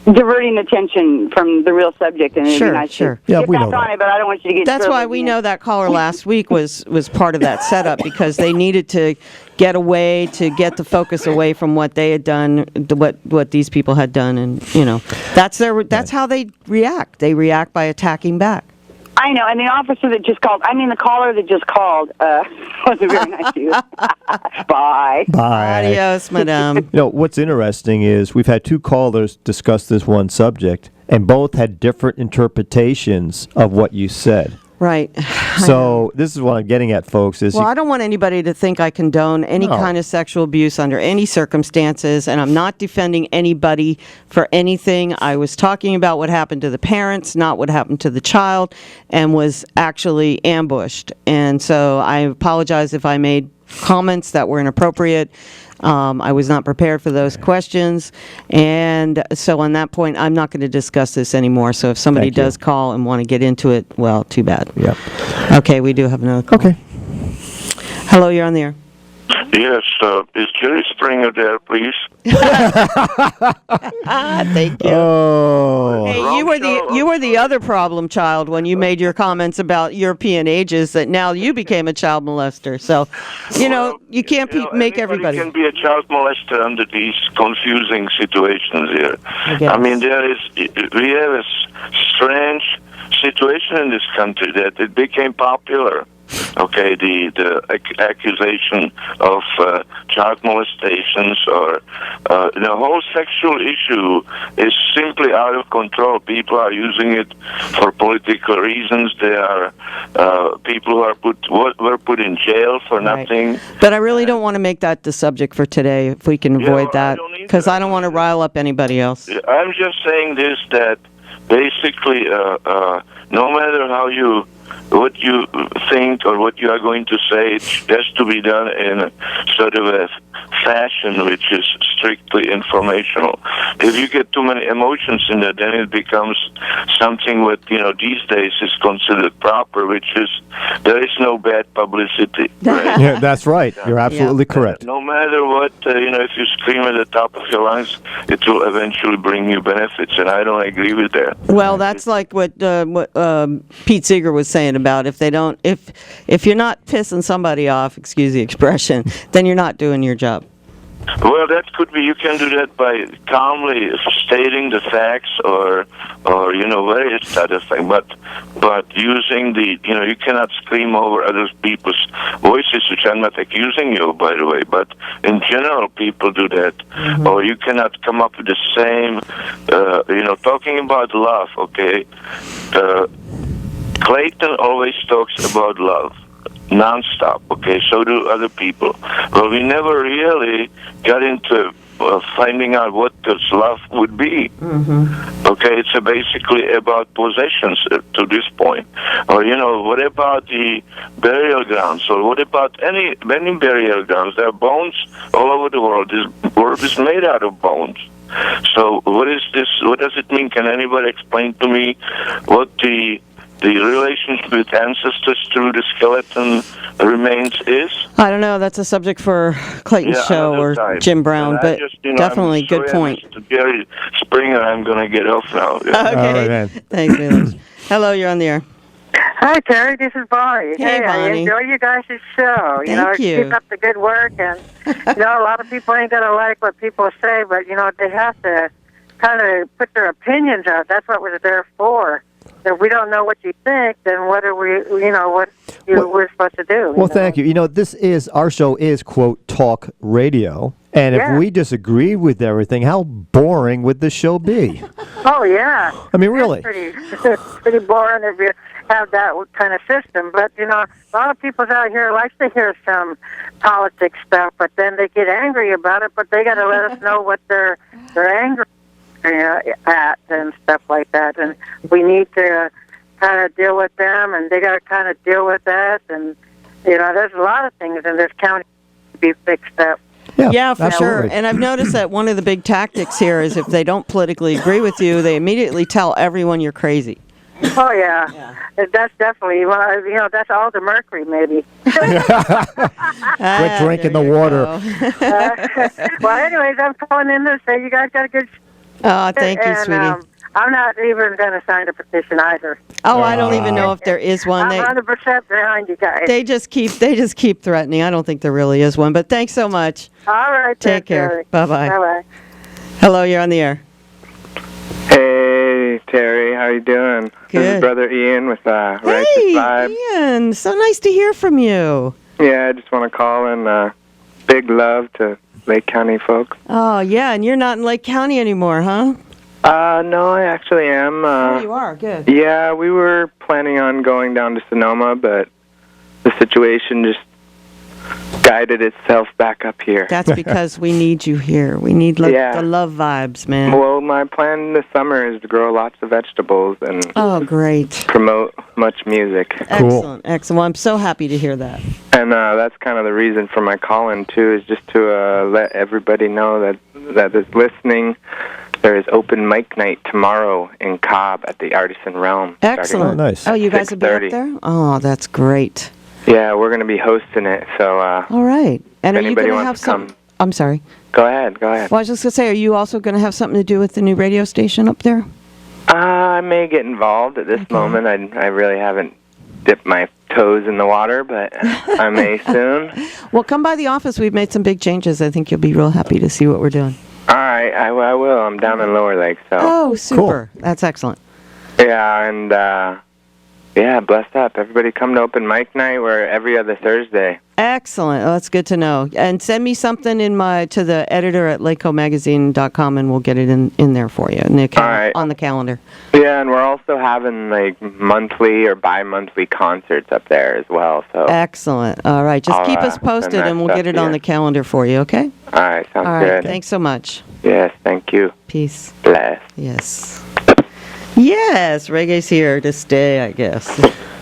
diverting attention from the real subject, and it'd be nice to Yeah, get we back know on that. it, but I don't want you to get. That's why we know that caller last week was part of that setup, because they needed to get the focus away from what they had done, what these people had done, and that's how they react. They react by attacking back. I know, and the the caller that just called wasn't very nice to you. Bye. Bye. Adios, madame. What's interesting is we've had two callers discuss this one subject, and both had different interpretations of what you said. Right. So this is what I'm getting at, folks. Is Well, I don't want anybody to think I condone any kind of sexual abuse under any circumstances, and I'm not defending anybody for anything. I was talking about what happened to the parents, not what happened to the child, and was actually ambushed. And so I apologize if I made comments that were inappropriate. I was not prepared for those questions, and so on that point, I'm not going to discuss this anymore. So if somebody does call and want to get into it, well, too bad. Yep. Okay, we do have another call. Okay. Hello, you're on the air. Yes, is Jerry Springer there, please? Thank you. Oh. Hey, you were the other problem child when you made your comments about European ages, that now you became a child molester. So, you can't make everybody. Can be a child molester under these confusing situations here. I mean, we have a strange situation in this country that it became popular. Okay, the accusation of child molestations or the whole sexual issue is simply out of control. People are using it for political reasons. There are people who were put in jail for nothing. But I really don't want to make that the subject for today, if we can avoid that, because I don't want to rile up anybody else. I'm just saying this, that basically, no matter what you think or what you are going to say, it has to be done in a sort of a fashion which is strictly informational. If you get too many emotions in it, then it becomes something what these days is considered proper, which is there is no bad publicity. Right? Yeah, that's right. You're absolutely correct. No matter what, if you scream at the top of your lungs, it will eventually bring you benefits, and I don't agree with that. Well, that's like what Pete Seeger was saying about if you're not pissing somebody off, excuse the expression, then you're not doing your job. Well, that could be. You can do that by calmly stating the facts, or various other things. But using you cannot scream over other people's voices, which I'm not accusing you, by the way. But in general, people do that, or you cannot come up with the same. Talking about love. Okay, Clayton always talks about love. Non-stop, okay, so do other people. Well, we never really got into finding out what this love would be. Okay, it's basically about possessions to this point. Or, what about the burial grounds? Or what about many burial grounds? There are bones all over the world. This world is made out of bones. So what is this? What does it mean? Can anybody explain to me what the relationship with ancestors through the skeleton remains is? I don't know. That's a subject for Clayton's show or Jim Brown, but definitely good point. Jerry Springer, I'm going to get off now. Okay. Thanks, Felix. Hello, you're on the air. Hi, Terry. This is Bonnie. Hey, Bonnie. I enjoy you guys' show. Thank you. Keep up the good work. And, a lot of people ain't going to like what people say, but, they have to kind of put their opinions out. That's what we're there for. If we don't know what you think, then what are we, we're supposed to do? Well, thank you. Our show is, quote, talk radio. And if we disagree with everything, how boring would the show be? Oh, yeah. I mean, really. Pretty boring if you have that kind of system. But, a lot of people out here like to hear some politics stuff, but then they get angry about it, but they got to let us know what they're angry at and stuff like that, and we need to kind of deal with them, and they got to kind of deal with us, and there's a lot of things in this county to be fixed up. Yeah, for sure. And I've noticed that one of the big tactics here is if they don't politically agree with you, they immediately tell everyone you're crazy. Oh, yeah. That's definitely, that's all the mercury, maybe. Quit drinking the water. Well, anyways, I'm calling in to say you guys got a good Oh, thank you, and, sweetie. I'm not even going to sign a petition either. Oh, I don't even know if there is one. I'm 100% behind you guys. They just keep threatening. I don't think there really is one. But thanks so much. All right. Take care. Bye-bye. Bye-bye. Hello, you're on the air. Hey, Terry, how you doing? Good. This is Brother Ian with Righteous Vibe. Ian, so nice to hear from you. Yeah, I just want to call in big love to Lake County folks. Oh, yeah, and you're not in Lake County anymore, huh? No, I actually am. You are? Good. Yeah, we were planning on going down to Sonoma, but the situation just guided itself back up here. That's because we need you here. We need the love vibes, man. Well, my plan this summer is to grow lots of vegetables and great. Promote much music. Excellent, excellent. Well, I'm so happy to hear that. And that's kind of the reason for my call-in, too, is just to let everybody know that is listening. There is open mic night tomorrow in Cobb at the Artisan Realm. Excellent. Nice. Oh, you guys will be up there? Oh, that's great. Yeah, we're going to be hosting it, so... all right. And are you going to have some? I'm sorry. Go ahead. Well, I was just going to say, are you also going to have something to do with the new radio station up there? I may get involved at this moment. I really haven't dipped my toes in the water, but I may soon. Well, come by the office. We've made some big changes. I think you'll be real happy to see what we're doing. All right, I will. I'm down in Lower Lake, so... Oh, super. Cool. That's excellent. Yeah, and... yeah, blessed up. Everybody come to open mic night. We're every other Thursday. Excellent. Oh, that's good to know. And send me something to the editor at lakecomagazine.com, and we'll get it in there for you on the calendar. Yeah, and we're also having like monthly or bi-monthly concerts up there as well. So excellent. All right, just keep us posted, and we'll get it on the calendar for you. Okay. All right, sounds good. Thanks so much. Yes, thank you. Peace. Bless. Yes. Yes, reggae's here to stay, I guess.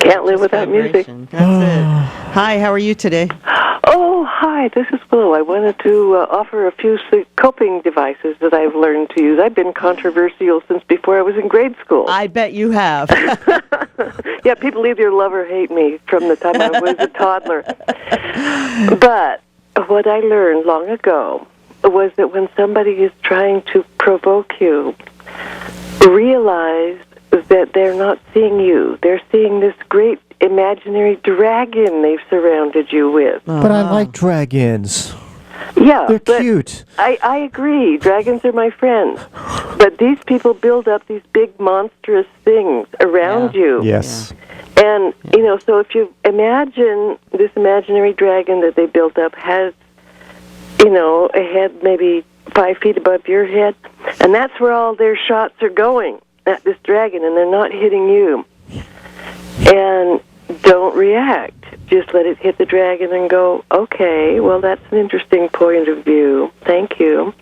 Can't live without music. That's it. Hi, how are you today? Oh, hi, this is Blue. I wanted to offer a few coping devices that I've learned to use. I've been controversial since before I was in grade school. I bet you have. Yeah, people either love or hate me from the time I was a toddler. But what I learned long ago was that when somebody is trying to provoke you, realize that they're not seeing you. They're seeing this great imaginary dragon they've surrounded you with. But I like dragons. Yeah. They're cute. I agree. Dragons are my friends. But these people build up these big monstrous things around you. Yes. And, so if you imagine this imaginary dragon that they built up has, a head maybe 5 feet above your head, and that's where all their shots are going, at this dragon, and they're not hitting you. And don't react. Just let it hit the dragon and go, okay, well, that's an interesting point of view. Thank you.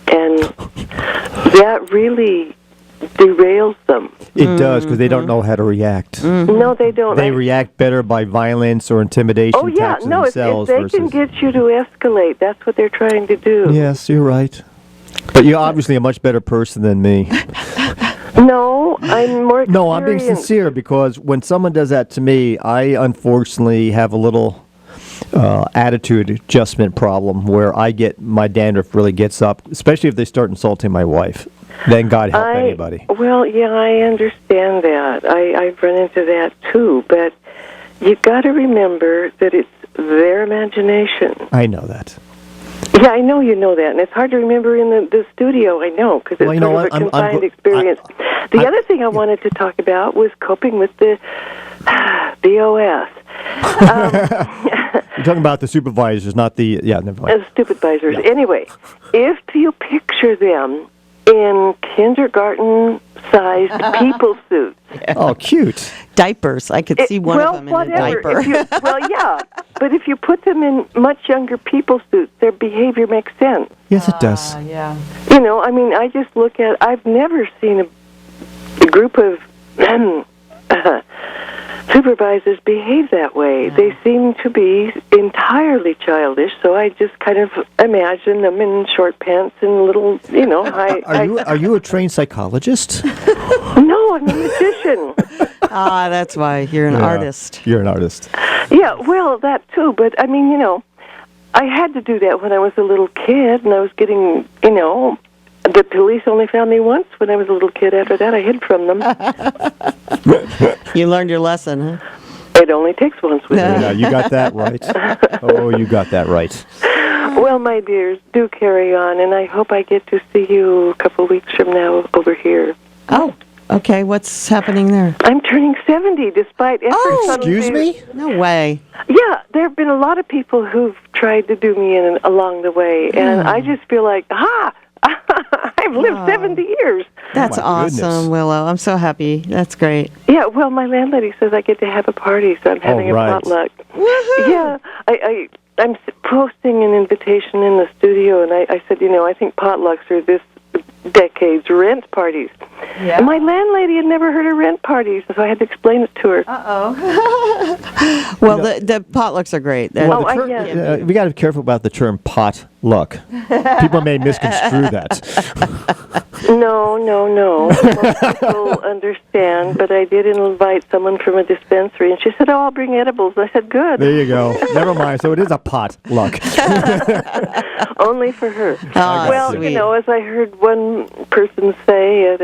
And that really derails them. It does, because they don't know how to react. No, they don't. They react better by violence or intimidation. Oh, yeah. No, if they can get you to escalate, that's what they're trying to do. Yes, you're right. But you're obviously a much better person than me. No, I'm more experienced. No, I'm being sincere, because when someone does that to me, I unfortunately have a little attitude adjustment problem where my dandruff really gets up, especially if they start insulting my wife. Then God help anybody. Well, yeah, I understand that. I've run into that too, but you've got to remember that it's their imagination. I know that. Yeah, I know you know that, and it's hard to remember in the studio, I know, because it's sort of a confined experience. The other thing I wanted to talk about was coping with the OS. You're talking about the supervisors, not the... Yeah, never mind. Supervisors. Yeah. Anyway, if you picture them in kindergarten-sized people suits. Yeah. Oh, cute. Diapers. I could see one of them in a diaper. Yeah, but if you put them in much younger people suits, their behavior makes sense. Yes, it does. Yeah. I just look at... I've never seen a group of supervisors behave that way. Yeah. They seem to be entirely childish, so I just kind of imagine them in short pants and little, high... Are you a trained psychologist? No, I'm a magician. That's why you're an artist. You're an artist. Yeah, well, that too, but I had to do that when I was a little kid, and I was getting, The police only found me once when I was a little kid. After that, I hid from them. You learned your lesson, huh? It only takes once with me. Yeah, you got that right. Oh, you got that right. Well, my dears, do carry on, and I hope I get to see you a couple of weeks from now over here. Oh, okay. What's happening there? I'm turning 70, despite efforts. Oh, excuse me? No way. Yeah, there have been a lot of people who've tried to do me in along the way, and I just feel like, I've lived 70 years. That's awesome, Willow. I'm so happy. That's great. Yeah, well, my landlady says I get to have a party, so I'm having a potluck. Woohoo! Yeah, I'm posting an invitation in the studio, and I said, I think potlucks are this decade's rent parties. Yeah. And my landlady had never heard of rent parties, so I had to explain it to her. Well, the potlucks are great. Well, we got to be careful about the term potluck. People may misconstrue that. No. Most people understand, but I did invite someone from a dispensary, and she said, I'll bring edibles. I said, good. There you go. Never mind. So it is a potluck. Only for her. Well, sweet. As I heard one person say at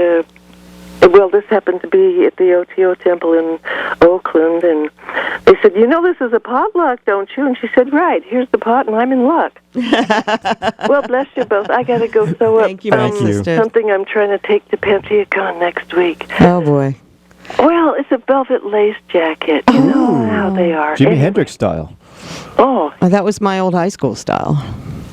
this happened to be at the OTO Temple in Oakland, and they said, this is a potluck, don't you? And she said, right, here's the pot, and I'm in luck. Well, bless you both. I got to go sew up Thank you, my sister. something I'm trying to take to Panteacon next week. Oh, boy. Well, it's a velvet lace jacket. You know how they are. Jimi Hendrix style. Oh, that was my old high school style.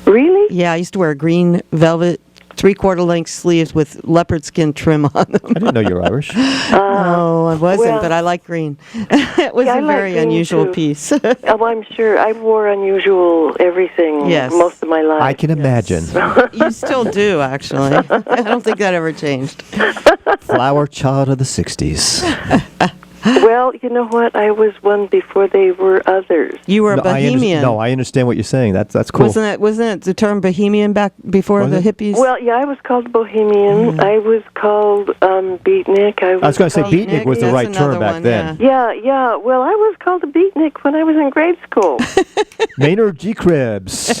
Really? Yeah, I used to wear green velvet 3/4 length sleeves with leopard skin trim on them. I didn't know you were Irish. No, I wasn't, but I like green. It was a very unusual piece. Oh, I'm sure. I wore unusual everything most of my life. I can imagine. You still do, actually. I don't think that ever changed. Flower child of the 60s. Well, you know what? I was one before they were others. You were a bohemian. I understand what you're saying. That's cool. Wasn't it the term bohemian back before the hippies? Well, yeah, I was called bohemian. I was called beatnik. I was going to say beatnik was the right term back then. Yeah. Well, I was called a beatnik when I was in grade school. Maynard G. Krebs.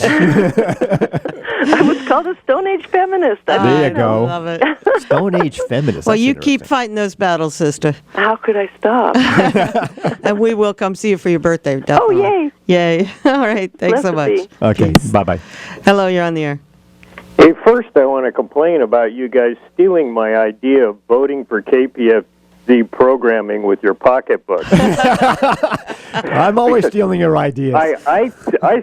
I was called a Stone Age feminist. There you go. I love it. Stone Age feminist. Well, you keep fighting those battles, sister. How could I stop? And we will come see you for your birthday. Definitely. Oh, yay. Yay. All right. Thanks so much. Okay. Bye-bye. Hello, you're on the air. Hey, first I want to complain about you guys stealing my idea of voting for KPFZ programming with your pocketbook. I'm always stealing your ideas. I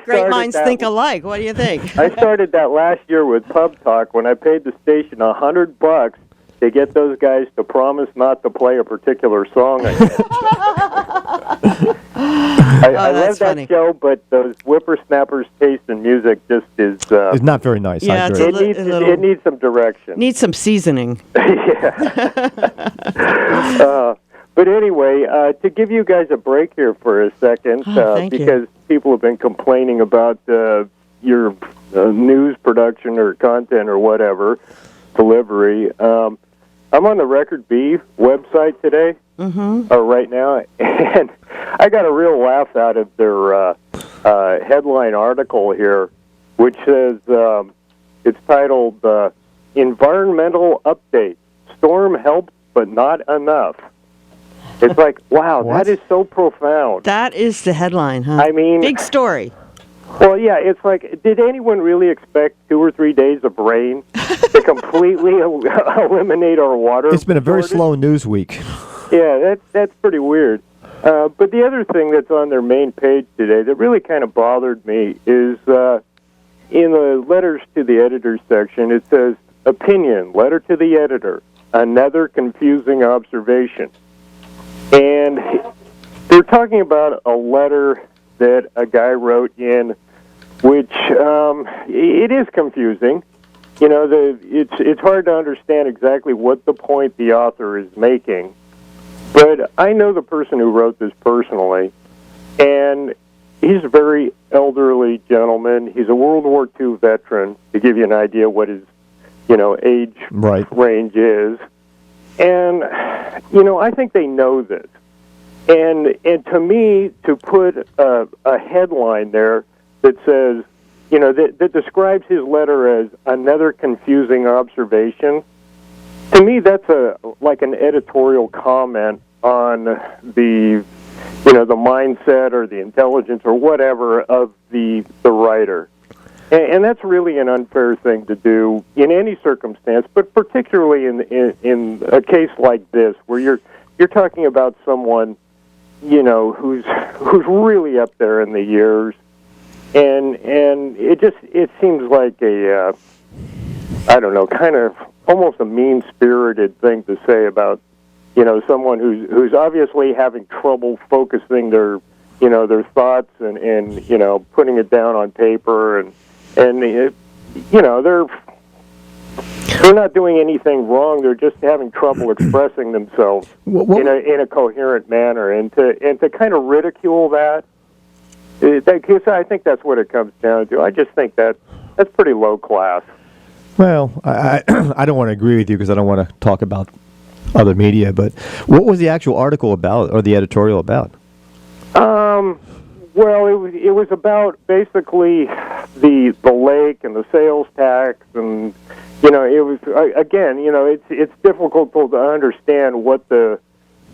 Great minds think alike. What do you think? I started that last year with Pub Talk when I paid the station $100 to get those guys to promise not to play a particular song again. I love that show, but those whippersnappers' taste in music just is... it's not very nice. Yeah, I agree. It needs some direction. Needs some seasoning. But anyway, to give you guys a break here for a second, because people have been complaining about your news production or content or whatever, delivery. I'm on the Record B website today, right now, and I got a real laugh out of their headline article here, which says, it's titled, Environmental Update, Storm Helps But Not Enough. It's like, wow, that is so profound. That is the headline, huh? I mean... Big story. Well, yeah, it's like, did anyone really expect 2 or 3 days of rain to completely eliminate our water? It's been a very slow news week. Yeah, that's pretty weird. But the other thing that's on their main page today that really kind of bothered me is in the letters to the editors section, it says, opinion, letter to the editor, another confusing observation. And they're talking about a letter that a guy wrote in, which it is confusing. You know, it's hard to understand exactly what the point the author is making. But I know the person who wrote this personally, and he's a very elderly gentleman. He's a World War II veteran, to give you an idea what his, age range is. And, I think they know this. And to me, to put a headline there that says, that describes his letter as another confusing observation. To me, that's like an editorial comment on the mindset or the intelligence or whatever of the writer. And that's really an unfair thing to do in any circumstance, but particularly in a case like this, where you're talking about someone, who's really up there in the years, and it seems like kind of almost a mean-spirited thing to say about someone who's obviously having trouble focusing their thoughts and putting it down on paper and they're not doing anything wrong. They're just having trouble expressing themselves in a coherent manner, and to kind of ridicule that. I think that's what it comes down to. I just think that's pretty low class. Well, I don't want to agree with you because I don't want to talk about other media. But what was the actual article about, or the editorial about? Well, it was about basically the lake and the sales tax, and it was it's difficult to understand what the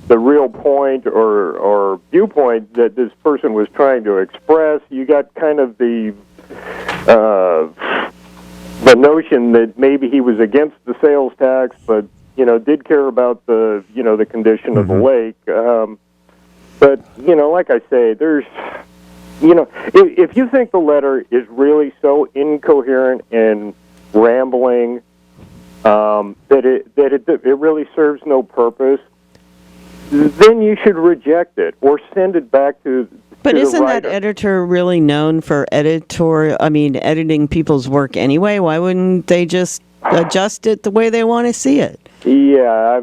real point or viewpoint that this person was trying to express. You got kind of the notion that maybe he was against the sales tax, but did care about the the condition of the lake. But like I say, there's if you think the letter is really so incoherent and rambling that it really serves no purpose, then you should reject it or send it back to. But isn't that editor really known for editing people's work anyway? Why wouldn't they just adjust it the way they want to see it? Yeah,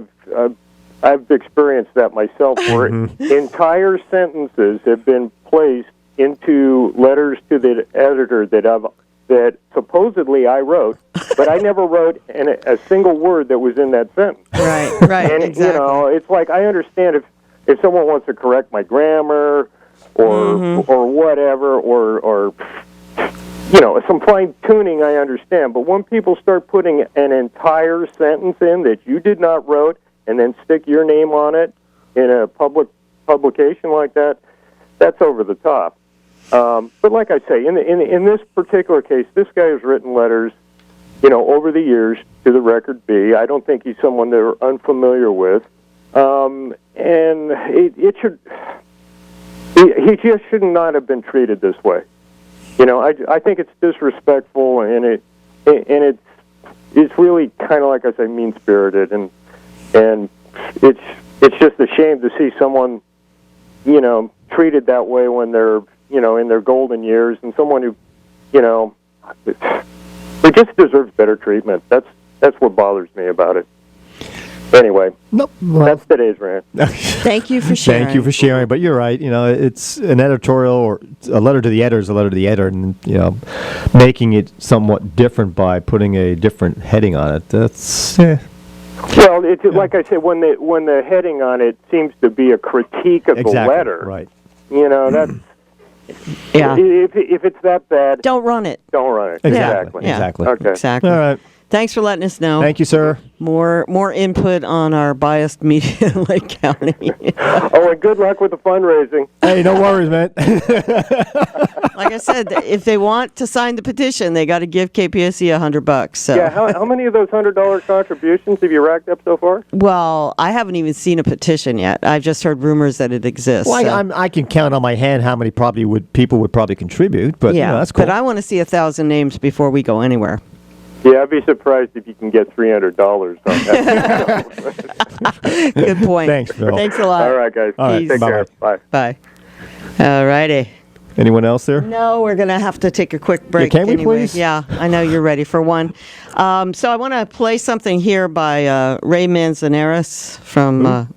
I've experienced that myself, where entire sentences have been placed into letters to the editor that supposedly I wrote, but I never wrote a single word that was in that sentence. Right, and exactly. It's like, I understand if someone wants to correct my grammar or whatever, or some fine tuning, I understand. But when people start putting an entire sentence in that you did not wrote and then stick your name on it in a publication like that, that's over the top. But like I say, in this particular case, this guy has written letters, over the years to the Record B. I don't think he's someone they're unfamiliar with, and it should. He just should not have been treated this way. I think it's disrespectful, and it's really kind of, like I say, mean-spirited, and it's just a shame to see someone treated that way when they're in their golden years, and someone who just deserves better treatment. That's what bothers me about it. Anyway, that's today's rant. Thank you for sharing. Thank you for sharing. But you're right. It's an editorial or a letter to the editor is a letter to the editor, and making it somewhat different by putting a different heading on it. That's Well, it's like I said, when the heading on it seems to be a critique of the letter. Right. That's. Yeah. If it's that bad, don't run it. Don't run it. Exactly. Yeah. Exactly. Okay. Exactly. All right. Thanks for letting us know. Thank you, sir. More input on our biased media in Lake County. And good luck with the fundraising. Hey, no worries, man. Like I said, if they want to sign the petition, they got to give KPSC $100. So. Yeah, how many of those $100 contributions have you racked up so far? Well, I haven't even seen a petition yet. I've just heard rumors that it exists. Well, so. I can count on my hand how many people would probably contribute, but that's cool. But I want to see 1,000 names before we go anywhere. Yeah, I'd be surprised if you can get $300 on that. Good point. Thanks, Phil. Thanks a lot. All right, guys. All right, take care. Bye. Bye. All righty. Anyone else there? No, we're going to have to take a quick break. Yeah, can we anyway. please? Yeah, I know you're ready for one. So I want to play something here by Ray Manzanares from The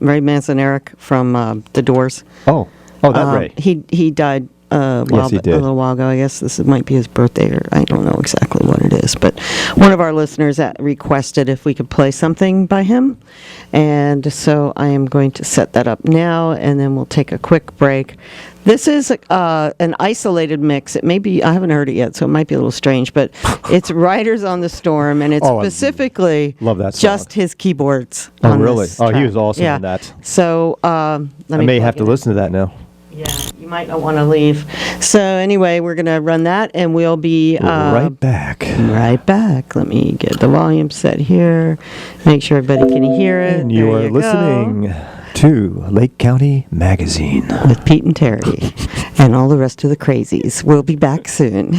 Doors. Oh, that Ray. He died Yes, he did. a little while ago. I guess this might be his birthday, or I don't know exactly what it is. But one of our listeners requested if we could play something by him. And so I am going to set that up now, and then we'll take a quick break. This is an isolated mix. It may be, I haven't heard it yet, so it might be a little strange, but it's Riders on the Storm, and it's specifically love that song. Just his keyboards. Oh, on really? this Oh, he track. was awesome Yeah. in that. So I may have to listen to that now. Yeah, you might not want to leave. So anyway, we're going to run that, and we'll be right back. Right back. Let me get the volume set here. Make sure everybody can hear it. And you are listening to Lake County Magazine with Pete and Terry and all the rest of the crazies. We'll be back soon.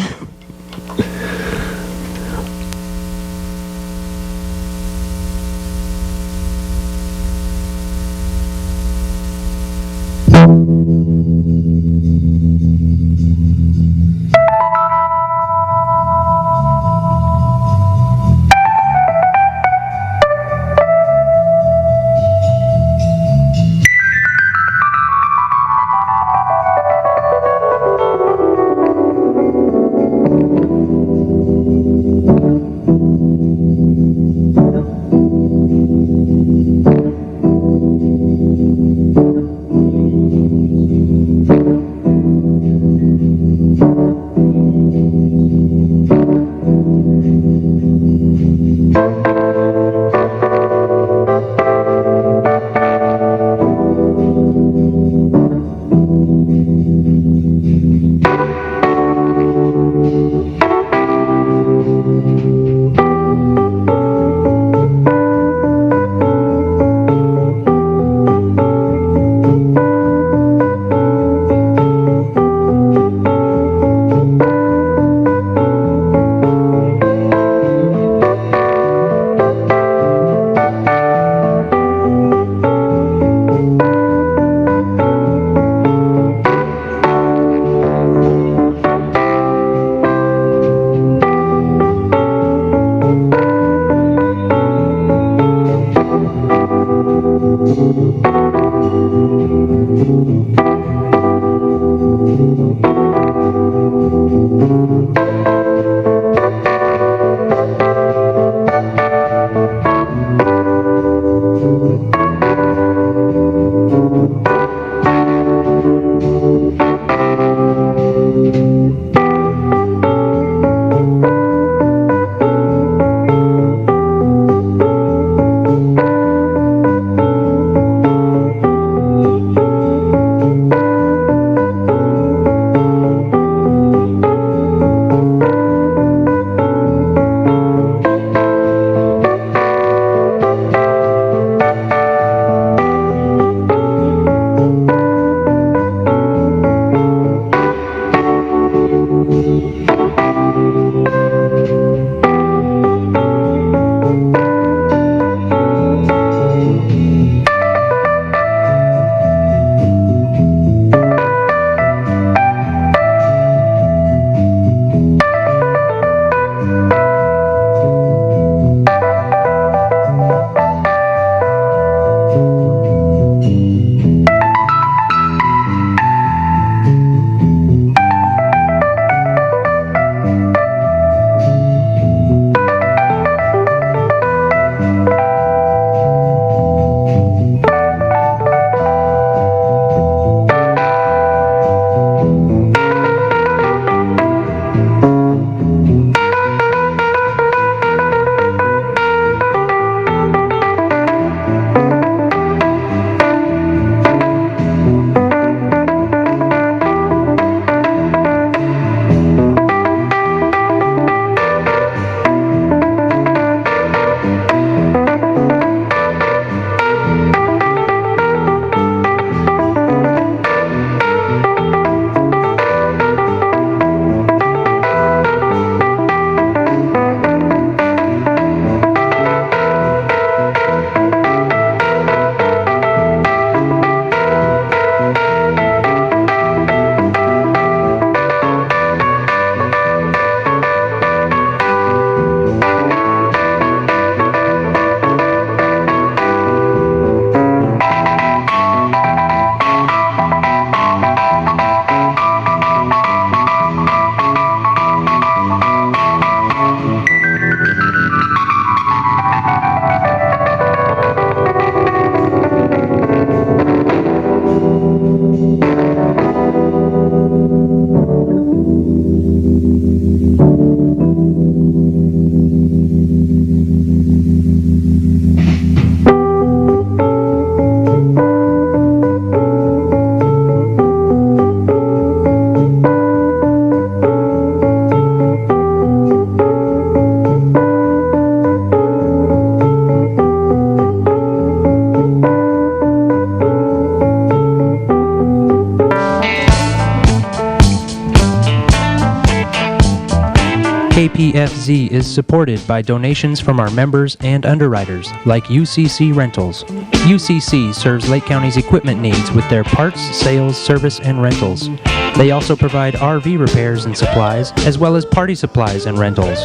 KPFZ is supported by donations from our members and underwriters, like UCC Rentals. UCC serves Lake County's equipment needs with their parts, sales, service, and rentals. They also provide RV repairs and supplies, as well as party supplies and rentals.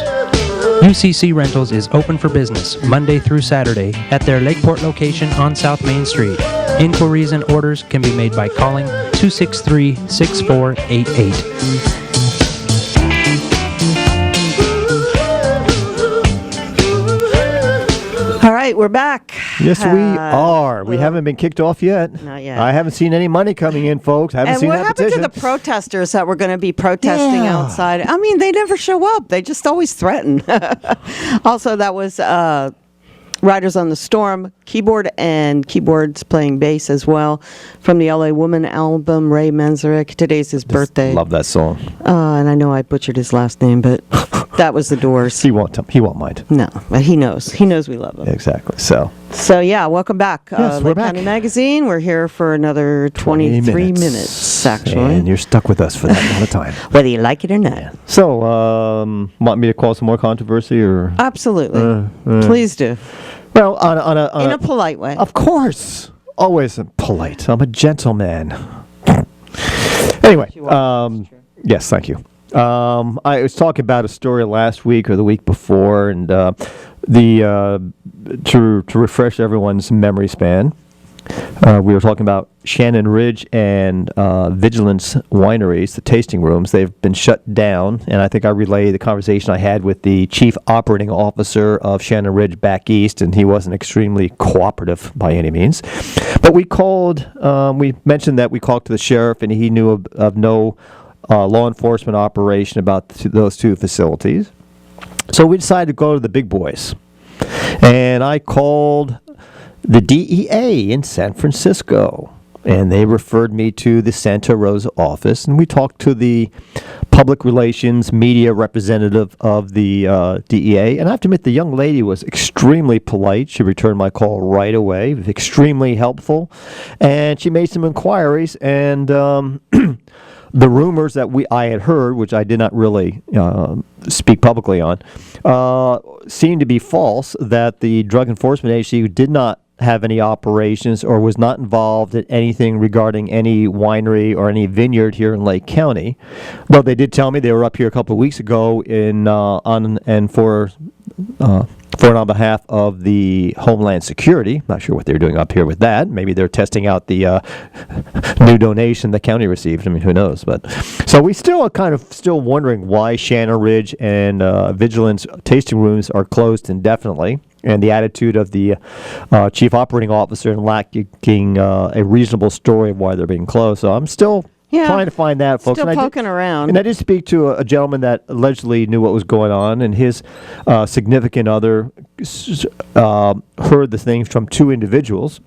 UCC Rentals is open for business Monday through Saturday at their Lakeport location on South Main Street. Inquiries and orders can be made by calling 263-6488. All right, we're back. Yes, we are. We haven't been kicked off yet. Not yet. I haven't seen any money coming in, folks. Haven't And seen what that happened petition. to the protesters that were going to be protesting Yeah. outside? I mean, they never show up. They just always threaten. Also, that was Riders on the Storm, keyboards playing bass as well, from the LA Woman album, Ray Manzarek. Today's his birthday. Love that song. And I know I butchered his last name, but that was the Doors. He won't mind. No, but he knows. He knows we love him. Exactly. So yeah, welcome back. Yes, we're Lake back. County Magazine. We're here for another 23 minutes, actually. And you're stuck with us for that amount of time. Whether you like it or not. So, want me to cause some more controversy, or? Absolutely. Please do. Well, on In a polite way. Of course. Always polite. I'm a gentleman. Anyway, yes, thank you. I was talking about a story last week or the week before, and to refresh everyone's memory span, we were talking about Shannon Ridge and Vigilance Wineries, the tasting rooms. They've been shut down, and I think I relayed the conversation I had with the chief operating officer of Shannon Ridge back east, and he wasn't extremely cooperative by any means. But we mentioned that we called to the sheriff, and he knew of no law enforcement operation about those two facilities. So we decided to go to the big boys, and I called the DEA in San Francisco, and they referred me to the Santa Rosa office, and we talked to the public relations media representative of the DEA, and I have to admit the young lady was extremely polite. She returned my call right away, extremely helpful, and she made some inquiries, and the rumors that I had heard, which I did not really speak publicly on, seemed to be false, that the Drug Enforcement Agency did not have any operations or was not involved in anything regarding any winery or any vineyard here in Lake County. Though they did tell me they were up here a couple of weeks ago on behalf of the Homeland Security. Not sure what they're doing up here with that. Maybe they're testing out the new donation the county received. I mean, who knows? But so we still are kind of still wondering why Shannon Ridge and Vigilance tasting rooms are closed indefinitely, and the attitude of the chief operating officer in lacking a reasonable story of why they're being closed. So I'm still trying to find that, folks. Still poking around. And I did speak to a gentleman that allegedly knew what was going on, and his significant other heard the things from two individuals.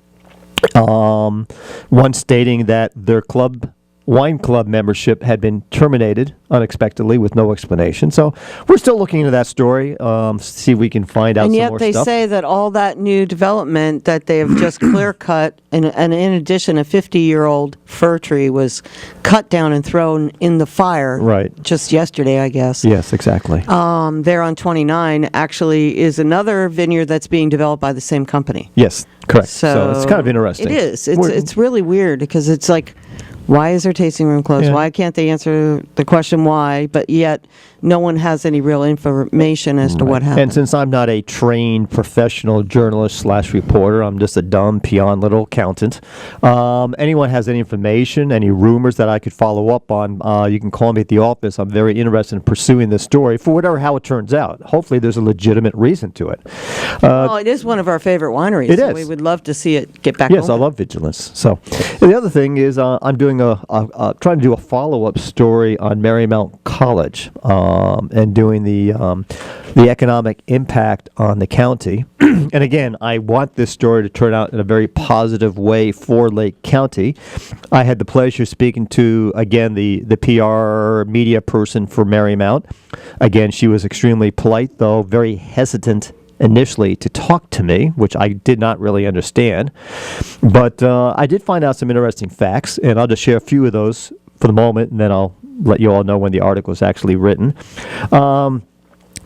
One stating that their wine club membership had been terminated unexpectedly with no explanation. So we're still looking into that story, see if we can find out some more stuff. And yet they say that all that new development that they have just clear cut, and in addition, a 50-year-old fir tree was cut down and thrown in the fire just yesterday, I guess. Yes, exactly. There on 29 actually is another vineyard that's being developed by the same company. Yes, correct. So it's kind of interesting. It is. It's really weird because it's like, why is their tasting room closed? Yeah. Why can't they answer the question why? But yet, no one has any real information as to what happened. And since I'm not a trained professional journalist / reporter, I'm just a dumb peon little accountant. Anyone has any information, any rumors that I could follow up on, you can call me at the office. I'm very interested in pursuing this story for how it turns out. Hopefully there's a legitimate reason to it. Well, it is one of our favorite wineries. It so is. We would love to see it get back Yes, open. I love Vigilance. So the other thing is I'm doing trying to do a follow-up story on Marymount College and doing the economic impact on the county. And again, I want this story to turn out in a very positive way for Lake County. I had the pleasure of speaking to, again, the PR media person for Marymount. Again, she was extremely polite, though very hesitant initially to talk to me, which I did not really understand. But I did find out some interesting facts, and I'll just share a few of those for the moment, and then I'll let you all know when the article is actually written.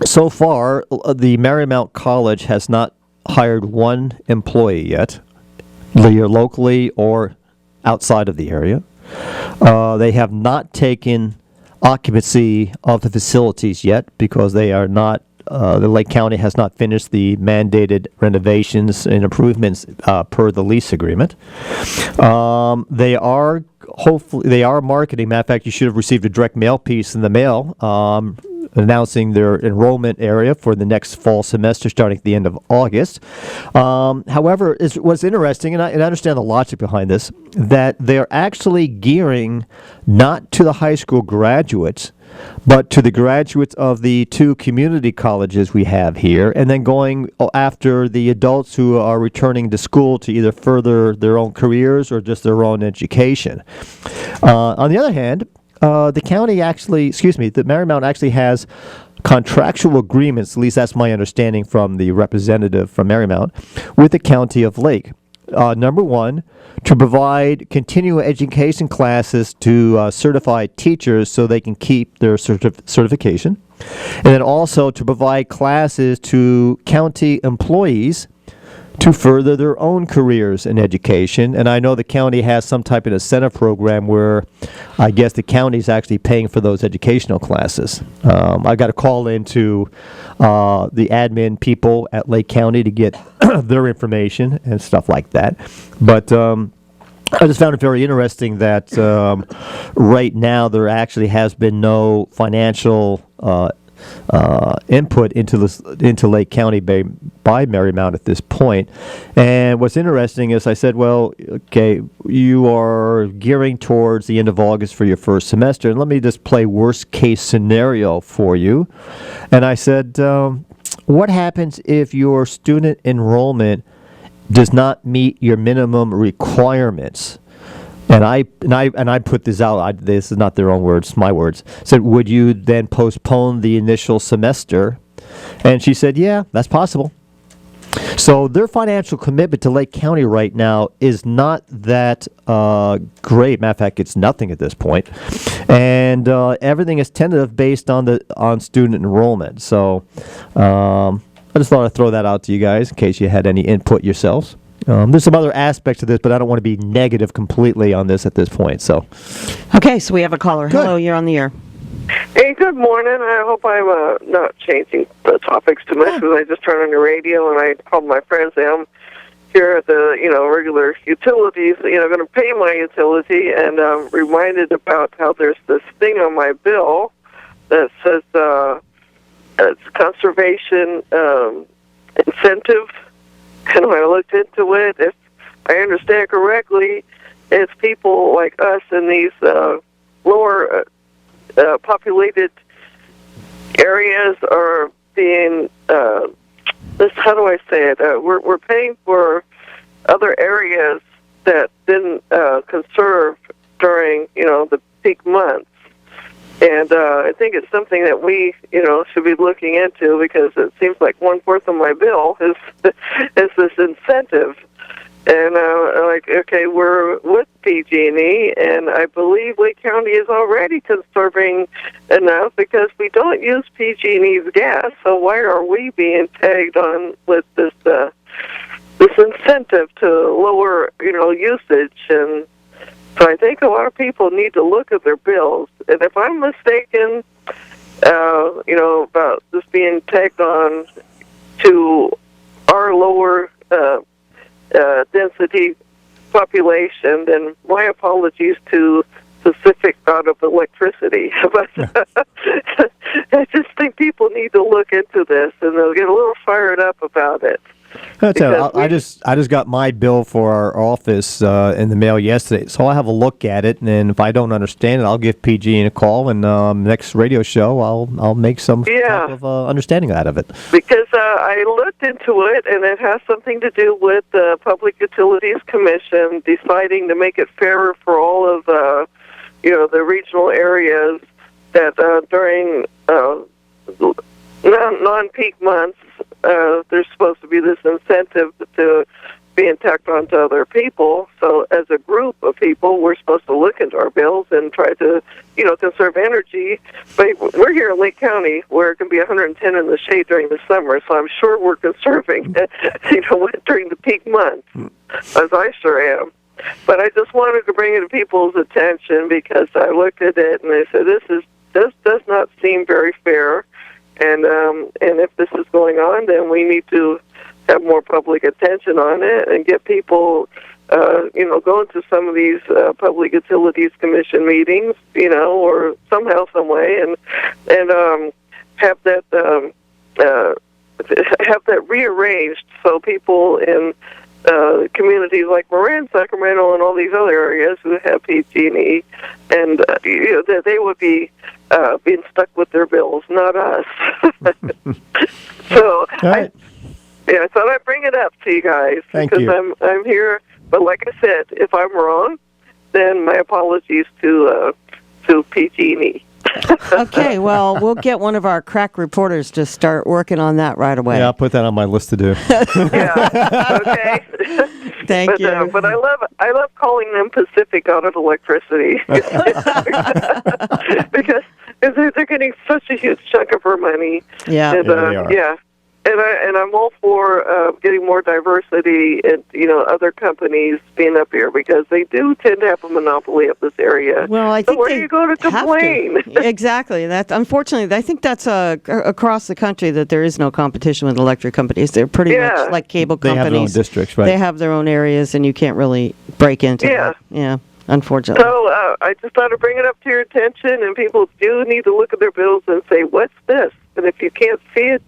So far, the Marymount College has not hired one employee yet, either locally or outside of the area. They have not taken occupancy of the facilities yet because they are not. The Lake County has not finished the mandated renovations and improvements per the lease agreement. They are marketing. Matter of fact, you should have received a direct mail piece in the mail announcing their enrollment area for the next fall semester starting at the end of August. However, what's interesting, and I understand the logic behind this, that they're actually gearing not to the high school graduates, but to the graduates of the two community colleges we have here, and then going after the adults who are returning to school to either further their own careers or just their own education. On the other hand, the Marymount actually has contractual agreements, at least that's my understanding from the representative from Marymount, with the County of Lake. Number one, to provide continuing education classes to certified teachers so they can keep their certification. And then also to provide classes to county employees to further their own careers in education. And I know the county has some type of incentive program where I guess the county is actually paying for those educational classes. I got a call into the admin people at Lake County to get their information and stuff like that. But I just found it very interesting that right now there actually has been no financial input into Lake County by Marymount at this point. And what's interesting is I said, well, okay, you are gearing towards the end of August for your first semester, and let me just play worst case scenario for you. And I said, what happens if your student enrollment does not meet your minimum requirements? And I put this out. This is not their own words, my words. Said, would you then postpone the initial semester? And she said, yeah, that's possible. So their financial commitment to Lake County right now is not that great. Matter of fact, it's nothing at this point. And everything is tentative based on student enrollment. So I just thought I'd throw that out to you guys in case you had any input yourselves. There's some other aspects to this, but I don't want to be negative completely on this at this point. So, okay, so we have a caller. Good. Hello, you're on the air. Hey, good morning. I hope I'm not changing the topics too much because I just turned on the radio and I called my friends. I'm here at the regular utilities. Going to pay my utility, and I'm reminded about how there's this thing on my bill that says it's conservation incentive. And when I looked into it, if I understand correctly, it's people like us in these lower populated areas are being, how do I say it? We're paying for other areas that didn't conserve during, the peak months. And I think it's something that we, should be looking into because it seems like 1/4 of my bill is this incentive. And okay, we're with PG&E, and I believe Lake County is already conserving enough because we don't use PG&E's gas. So why are we being tagged on with this incentive to lower, usage? And so I think a lot of people need to look at their bills. And if I'm mistaken, about this being tagged on to our lower density population, then my apologies to Pacific out of electricity. But I just think people need to look into this, and they'll get a little fired up about it. I just got my bill for our office in the mail yesterday, so I'll have a look at it, and if I don't understand it, I'll give PG a call, and next radio show I'll make some type of understanding out of it. Because I looked into it, and it has something to do with the Public Utilities Commission deciding to make it fairer for all of the regional areas that during non-peak months. There's supposed to be this incentive to being tacked onto other people. So as a group of people, we're supposed to look into our bills and try to, conserve energy. But we're here in Lake County where it can be 110 in the shade during the summer, so I'm sure we're conserving, during the peak months, as I sure am. But I just wanted to bring it to people's attention because I looked at it and I said, this does not seem very fair. And if this is going on, then we need to have more public attention on it and get people, going to some of these Public Utilities Commission meetings, or somehow, some way, and have that rearranged so people in communities like Marin, Sacramento, and all these other areas who have PG&E, and that they would be being stuck with their bills, not us. So right. I thought I'd bring it up to you guys. Thank because you. I'm here. But like I said, if I'm wrong, then my apologies to PG&E. Okay, well, we'll get one of our crack reporters to start working on that right away. Yeah, I'll put that on my list to do. Okay. Thank you. But I love calling them Pacific out of electricity because they're getting such a huge chunk of our money. Yeah, and, they are. Yeah. And I'm all for getting more diversity and other companies being up here because they do tend to have a monopoly of this area. Well, I so think where do you go to complain? Exactly. That unfortunately, I think that's across the country that there is no competition with electric companies. They're pretty much like cable They companies. have their own districts, right? They have their own areas, and you can't really break into them. Yeah. Unfortunately. So I just thought I'd bring it up to your attention, and people do need to look at their bills and say, "What's this?" And if you can't see it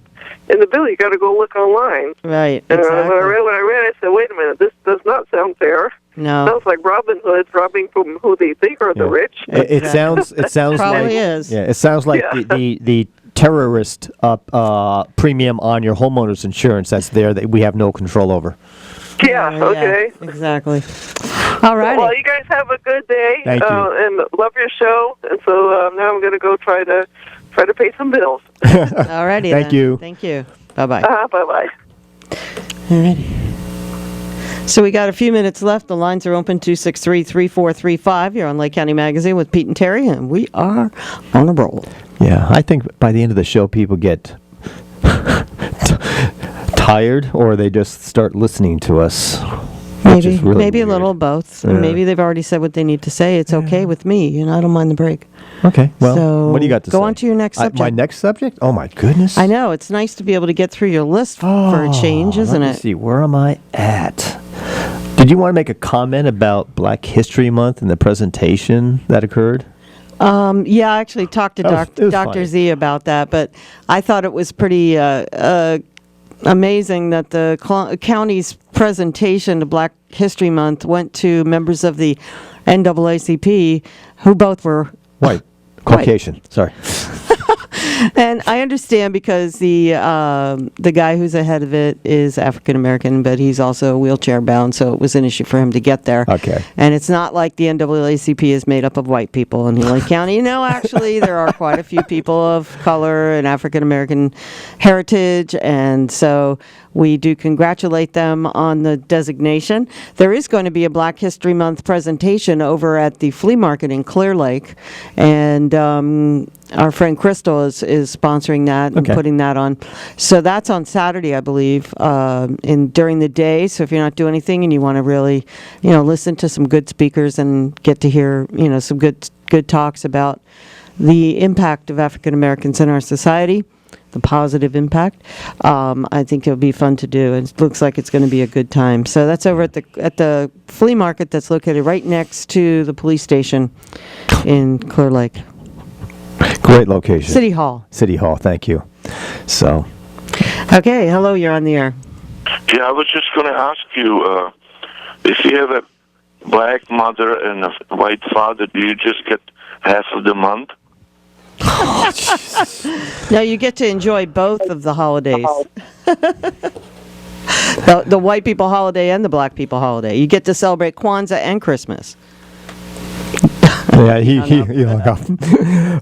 in the bill, you got to go look online. Right. And Exactly. when I read, I said, "Wait a minute, this does not sound fair." No. Sounds like Robin Hood's robbing from who they think are the rich. It sounds Probably like is. Yeah, it sounds like the terrorist premium on your homeowner's insurance that's there that we have no control over. Yeah. Okay. Exactly. All right. Well, you guys have a good day. Thank you. And love your show. And so now I'm going to go try to pay some bills. All righty. Thank you. Thank you. Bye-bye. Bye-bye. All righty. So we got a few minutes left. The lines are open, 263-3435. You're on Lake County Magazine with Pete and Terry, and we are on a roll. Yeah, I think by the end of the show, people get tired or they just start listening to us. Maybe, really maybe a weird. little of both. Yeah. Maybe they've already said what they need to say. It's okay with me. I don't mind the break. Okay, well, So what do you got to say? go on to your next subject. My next subject? Oh, my goodness. I know. It's nice to be able to get through your list for a change, isn't let me it? see, where am I at? Did you want to make a comment about Black History Month and the presentation that occurred? Yeah, I actually talked to It was Dr. funny. Z about that, but I thought it was pretty amazing that the county's presentation to Black History Month went to members of the NAACP who both were White. Caucasian. Sorry. And I understand because the guy who's ahead of it is African American, but he's also wheelchair bound, so it was an issue for him to get there. Okay. And it's not like the NAACP is made up of white people in Lake County. Actually, there are quite a few people of color and African American heritage, and so we do congratulate them on the designation. There is going to be a Black History Month presentation over at the flea market in Clear Lake, and our friend Crystal is sponsoring that and putting that on. So that's on Saturday, I believe, during the day. So if you're not doing anything and you want to really, listen to some good speakers and get to hear, some good talks about the impact of African Americans in our society, the positive impact, I think it'll be fun to do. It looks like it's going to be a good time. So that's over at the flea market that's located right next to the police station in Clear Lake. Great location. City Hall. City Hall, thank you. So. Okay, hello, you're on the air. Yeah, I was just going to ask you, if you have a black mother and a white father, do you just get half of the month? No, you get to enjoy both of the holidays. The white people holiday and the black people holiday. You get to celebrate Kwanzaa and Christmas. Yeah, he hung up.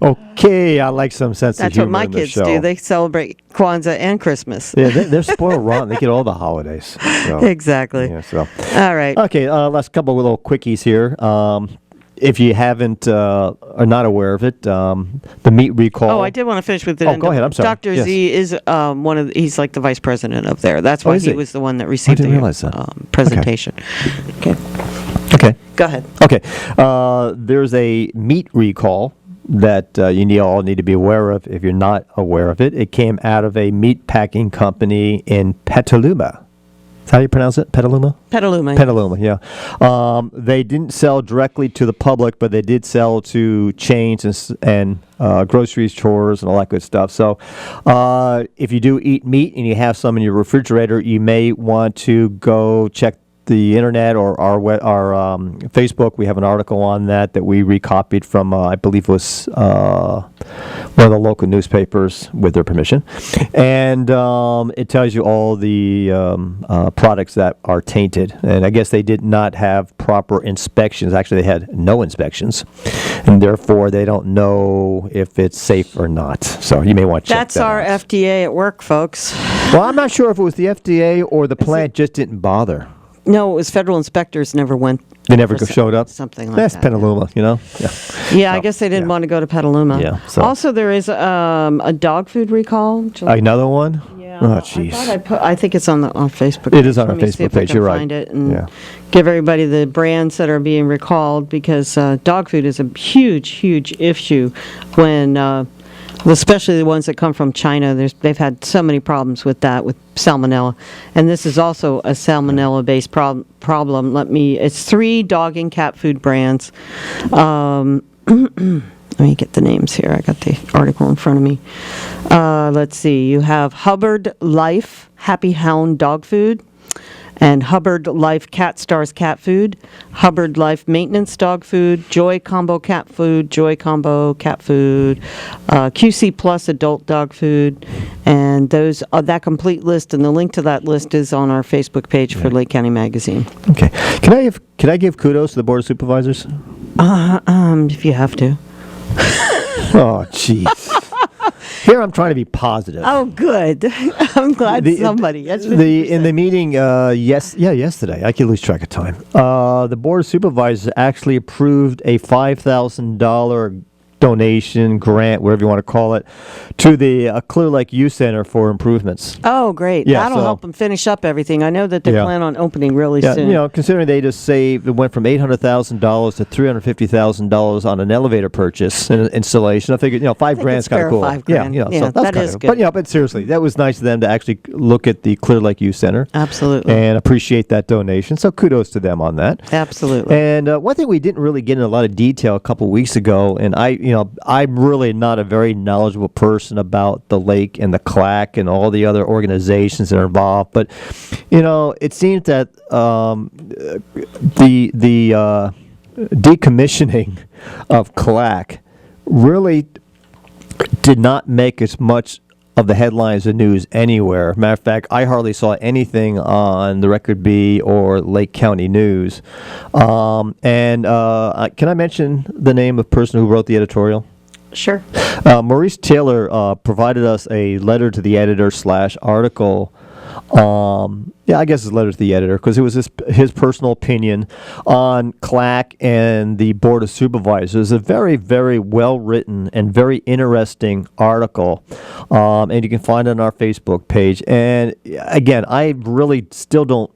Okay, I like some sense That's of humor what my in the kids show. do. They celebrate Kwanzaa and Christmas. Yeah, they're spoiled rotten. They get all the holidays. So. Exactly. Yeah, so. All right. Okay, last couple of little quickies here. If you haven't are not aware of it, the meat recall. Oh, I did want to finish with it. Oh, go ahead. I'm sorry. Dr. Yes. Z is he's like the vice president of there. That's why is he he? was the one that received didn't the realize that. presentation. Okay. Okay. Go ahead. Okay. There's a meat recall that you all need to be aware of if you're not aware of it. It came out of a meat packing company in Petaluma. How do you pronounce it? Petaluma? Petaluma. Petaluma, yeah. They didn't sell directly to the public, but they did sell to chains and grocery stores and all that good stuff. So if you do eat meat and you have some in your refrigerator, you may want to go check the internet or our Facebook. We have an article on that we recopied from, I believe it was one of the local newspapers with their permission. And it tells you all the products that are tainted. And I guess they did not have proper inspections. Actually, they had no inspections. And therefore, they don't know if it's safe or not. So you may want to check That's that our out. FDA at work, folks. Well, I'm not sure if it was the FDA or the plant just didn't bother. No, it was federal inspectors never went. They never for showed up? Something like That's that. Petaluma, Yeah. Yeah, I guess they didn't want to go to Petaluma. Yeah, so- Also, there is a dog food recall. Another one? Yeah. Oh, jeez. I think it's on Facebook. It is on our Let me see Facebook if I page. can You're right. Find it and Yeah. give everybody the brands that are being recalled, because dog food is a huge issue when. Especially the ones that come from China. They've had so many problems with that, with salmonella. And this is also a salmonella-based problem. It's 3 dog and cat food brands. Let me get the names here. I got the article in front of me. Let's see. You have Hubbard Life Happy Hound Dog Food, and Hubbard Life Cat Stars Cat Food, Hubbard Life Maintenance Dog Food, Joy Combo Cat Food, Joy Combo Cat Food, QC Plus Adult Dog Food, and those that complete list and the link to that list is on our Facebook page for Lake County Magazine. Okay. Can I give kudos to the Board of Supervisors? If you have to. Oh, jeez. Here I'm trying to be positive. Oh, good. I'm glad somebody. That's in the meeting, yesterday. I can lose track of time. The Board of Supervisors actually approved a $5,000 donation, grant, whatever you want to call it, to the Clear Lake Youth Center for improvements. Oh, great. Yeah, That'll help them finish up everything. I know that they plan on opening really soon. Considering they just saved, it went from $800,000 to $350,000 on an elevator purchase and installation. I figured, $5,000's kind of cool. $5,000. So that's that is good. But seriously, that was nice of them to actually look at the Clear Lake Youth Center. Absolutely. And appreciate that donation. So kudos to them on that. Absolutely. And one thing we didn't really get in a lot of detail a couple weeks ago, and I'm really not a very knowledgeable person about the lake and the CLAC and all the other organizations that are involved, but it seems that the decommissioning of CLAC really did not make as much of the headlines of news anywhere. Matter of fact, I hardly saw anything on the Record B or Lake County News. Can I mention the name of the person who wrote the editorial? Sure. Maurice Taylor provided us a letter to the editor / article. I guess it's a letter to the editor, because it was his personal opinion on CLAC and the Board of Supervisors. A very, very well-written and very interesting article, and you can find it on our Facebook page. And again, I really still don't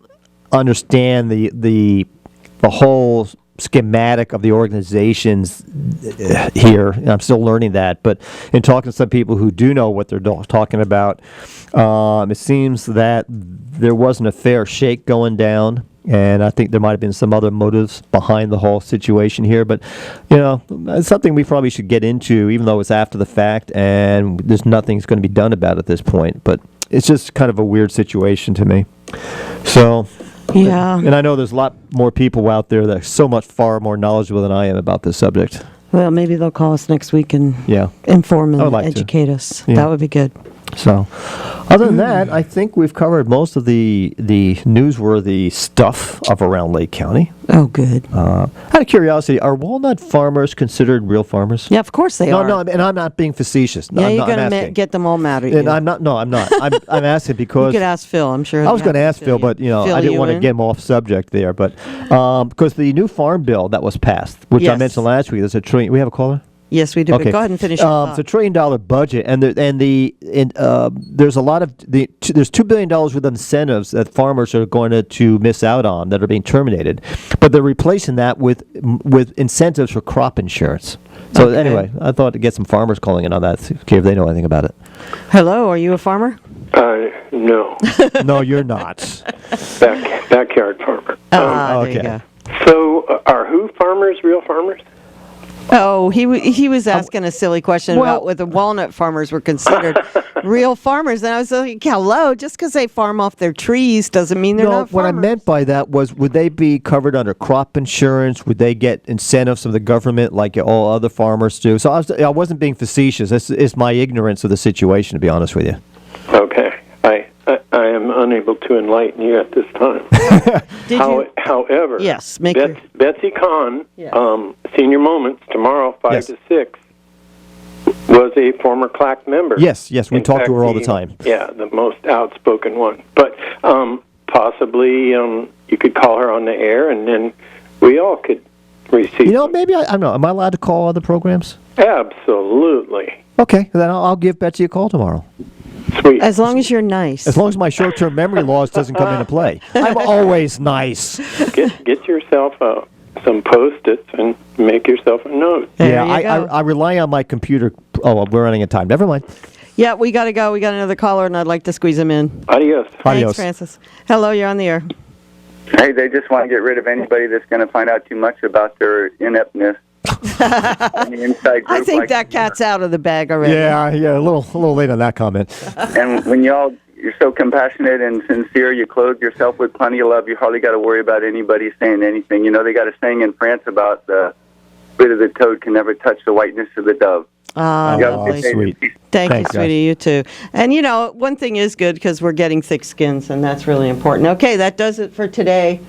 understand the whole schematic of the organizations here. I'm still learning that, but in talking to some people who do know what they're talking about, it seems that there wasn't a fair shake going down, and I think there might have been some other motives behind the whole situation here. But it's something we probably should get into, even though it's after the fact and there's nothing's going to be done about it at this point. But it's just kind of a weird situation to me. So yeah. And I know there's a lot more people out there that are so much far more knowledgeable than I am about this subject. Well, maybe they'll call us next week and Yeah. inform and I would like to. educate us. Yeah. That would be good. So, other than that, I think we've covered most of the newsworthy stuff of around Lake County. Oh, good. Out of curiosity, are walnut farmers considered real farmers? Yeah, of course they are. No, and I'm not being facetious. No, Yeah, I'm you're not, going to get them all mad at you. And I'm not. No, I'm not. I'm asking You because could ask Phil. I'm sure. I was going to ask Phil, but I didn't want to get him off subject there. But because the new farm bill that was passed, which I Yes. mentioned last week, there's a trillion. We have a caller. Yes, we do. Okay. But go ahead and finish your thought. It's $1 trillion budget, and there's a lot of there's $2 billion worth of incentives that farmers are going to miss out on that are being terminated, but they're replacing that with incentives for crop insurance. So anyway, I thought to get some farmers calling in on that, okay, if they know anything about it. Hello, are you a farmer? No. No, you're not. Backyard farmer. There you go. So, are who farmers real farmers? Oh, he was asking a silly question about whether walnut farmers were considered real farmers, and I was like, hello, just because they farm off their trees doesn't mean they're not farmers. What I meant by that was, would they be covered under crop insurance? Would they get incentives from the government like all other farmers do? So I wasn't being facetious. It's my ignorance of the situation, to be honest with you. Okay. I am unable to enlighten you at this time. However, yes, Betsy Kahn, Senior Moments, tomorrow, 5 to 6, was a former CLAC member. Yes, we talk to her all the time. Yeah, the most outspoken one. But possibly you could call her on the air, and then we all could receive. Maybe I don't know. Am I allowed to call other programs? Absolutely. Okay, then I'll give Betsy a call tomorrow. Sweet. As long as you're nice. As long as my short-term memory loss doesn't come into play. I'm always nice. Get yourself some Post-its and make yourself a note. I rely on my computer. Oh, we're running out of time. Never mind. Yeah, we got to go. We got another caller, and I'd like to squeeze him in. Adios. Thanks, Francis. Hello, you're on the air. Hey, they just want to get rid of anybody that's going to find out too much about their ineptness. On the inside group, I think that cat's out of the bag already. Yeah, a little late on that comment. And when you're so compassionate and sincere, you clothe yourself with plenty of love, you hardly got to worry about anybody saying anything. They got a saying in France about the spit of the toad can never touch the whiteness of the dove. Sweet. Thanks, you, sweetie. You too. And one thing is good because we're getting thick skins, and that's really important. Okay, that does it for today.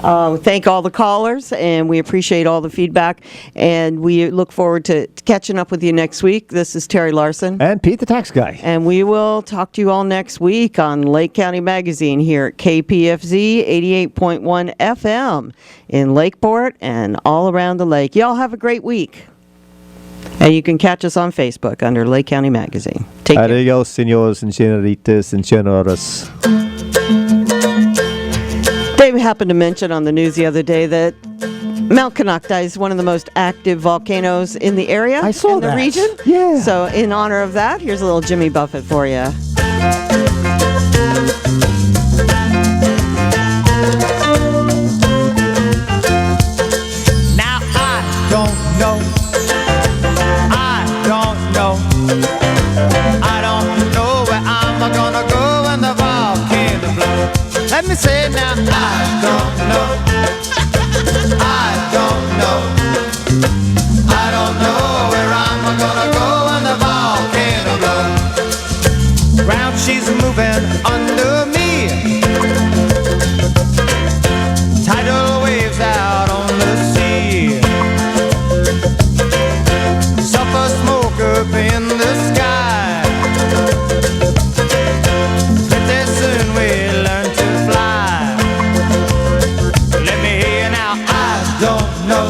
Thank all the callers, and we appreciate all the feedback, and we look forward to catching up with you next week. This is Terry Larson. And Pete the Tax Guy. And we will talk to you all next week on Lake County Magazine here at KPFZ 88.1 FM in Lakeport and all around the lake. Y'all have a great week. And you can catch us on Facebook under Lake County Magazine. Take care. Adios, señores and señoritas and señoras. They happened to mention on the news the other day that Mount Konocti is one of the most active volcanoes in the area. I saw in the that. region. Yeah. So in honor of that, here's a little Jimmy Buffett for you. Now I don't know where I'm gonna go when the volcano blows. Let me say now, I don't know where I'm gonna go when the volcano blows. Ground she's moving under me. Tidal waves out on the sea. Sulfur smoke up in the sky. Pretty soon we learn to fly. Let me hear you now. I don't know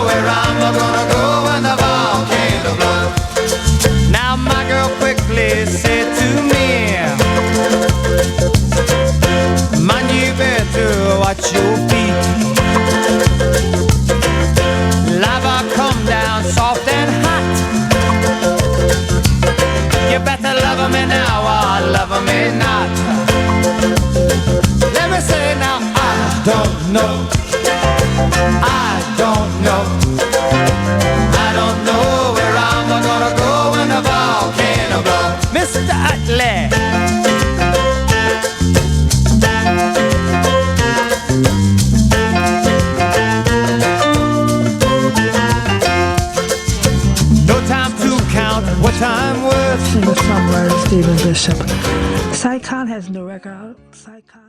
where I'm gonna go when the volcano blows. Now my girl quickly said to me, man, you better watch your feet. Lava come down soft and hot. You better love me now or love me not. Let me say now, I don't know where I'm gonna go when the volcano blows. Mr. Utley. singer-songwriter Stephen Bishop. Saigon has no record out. Saigon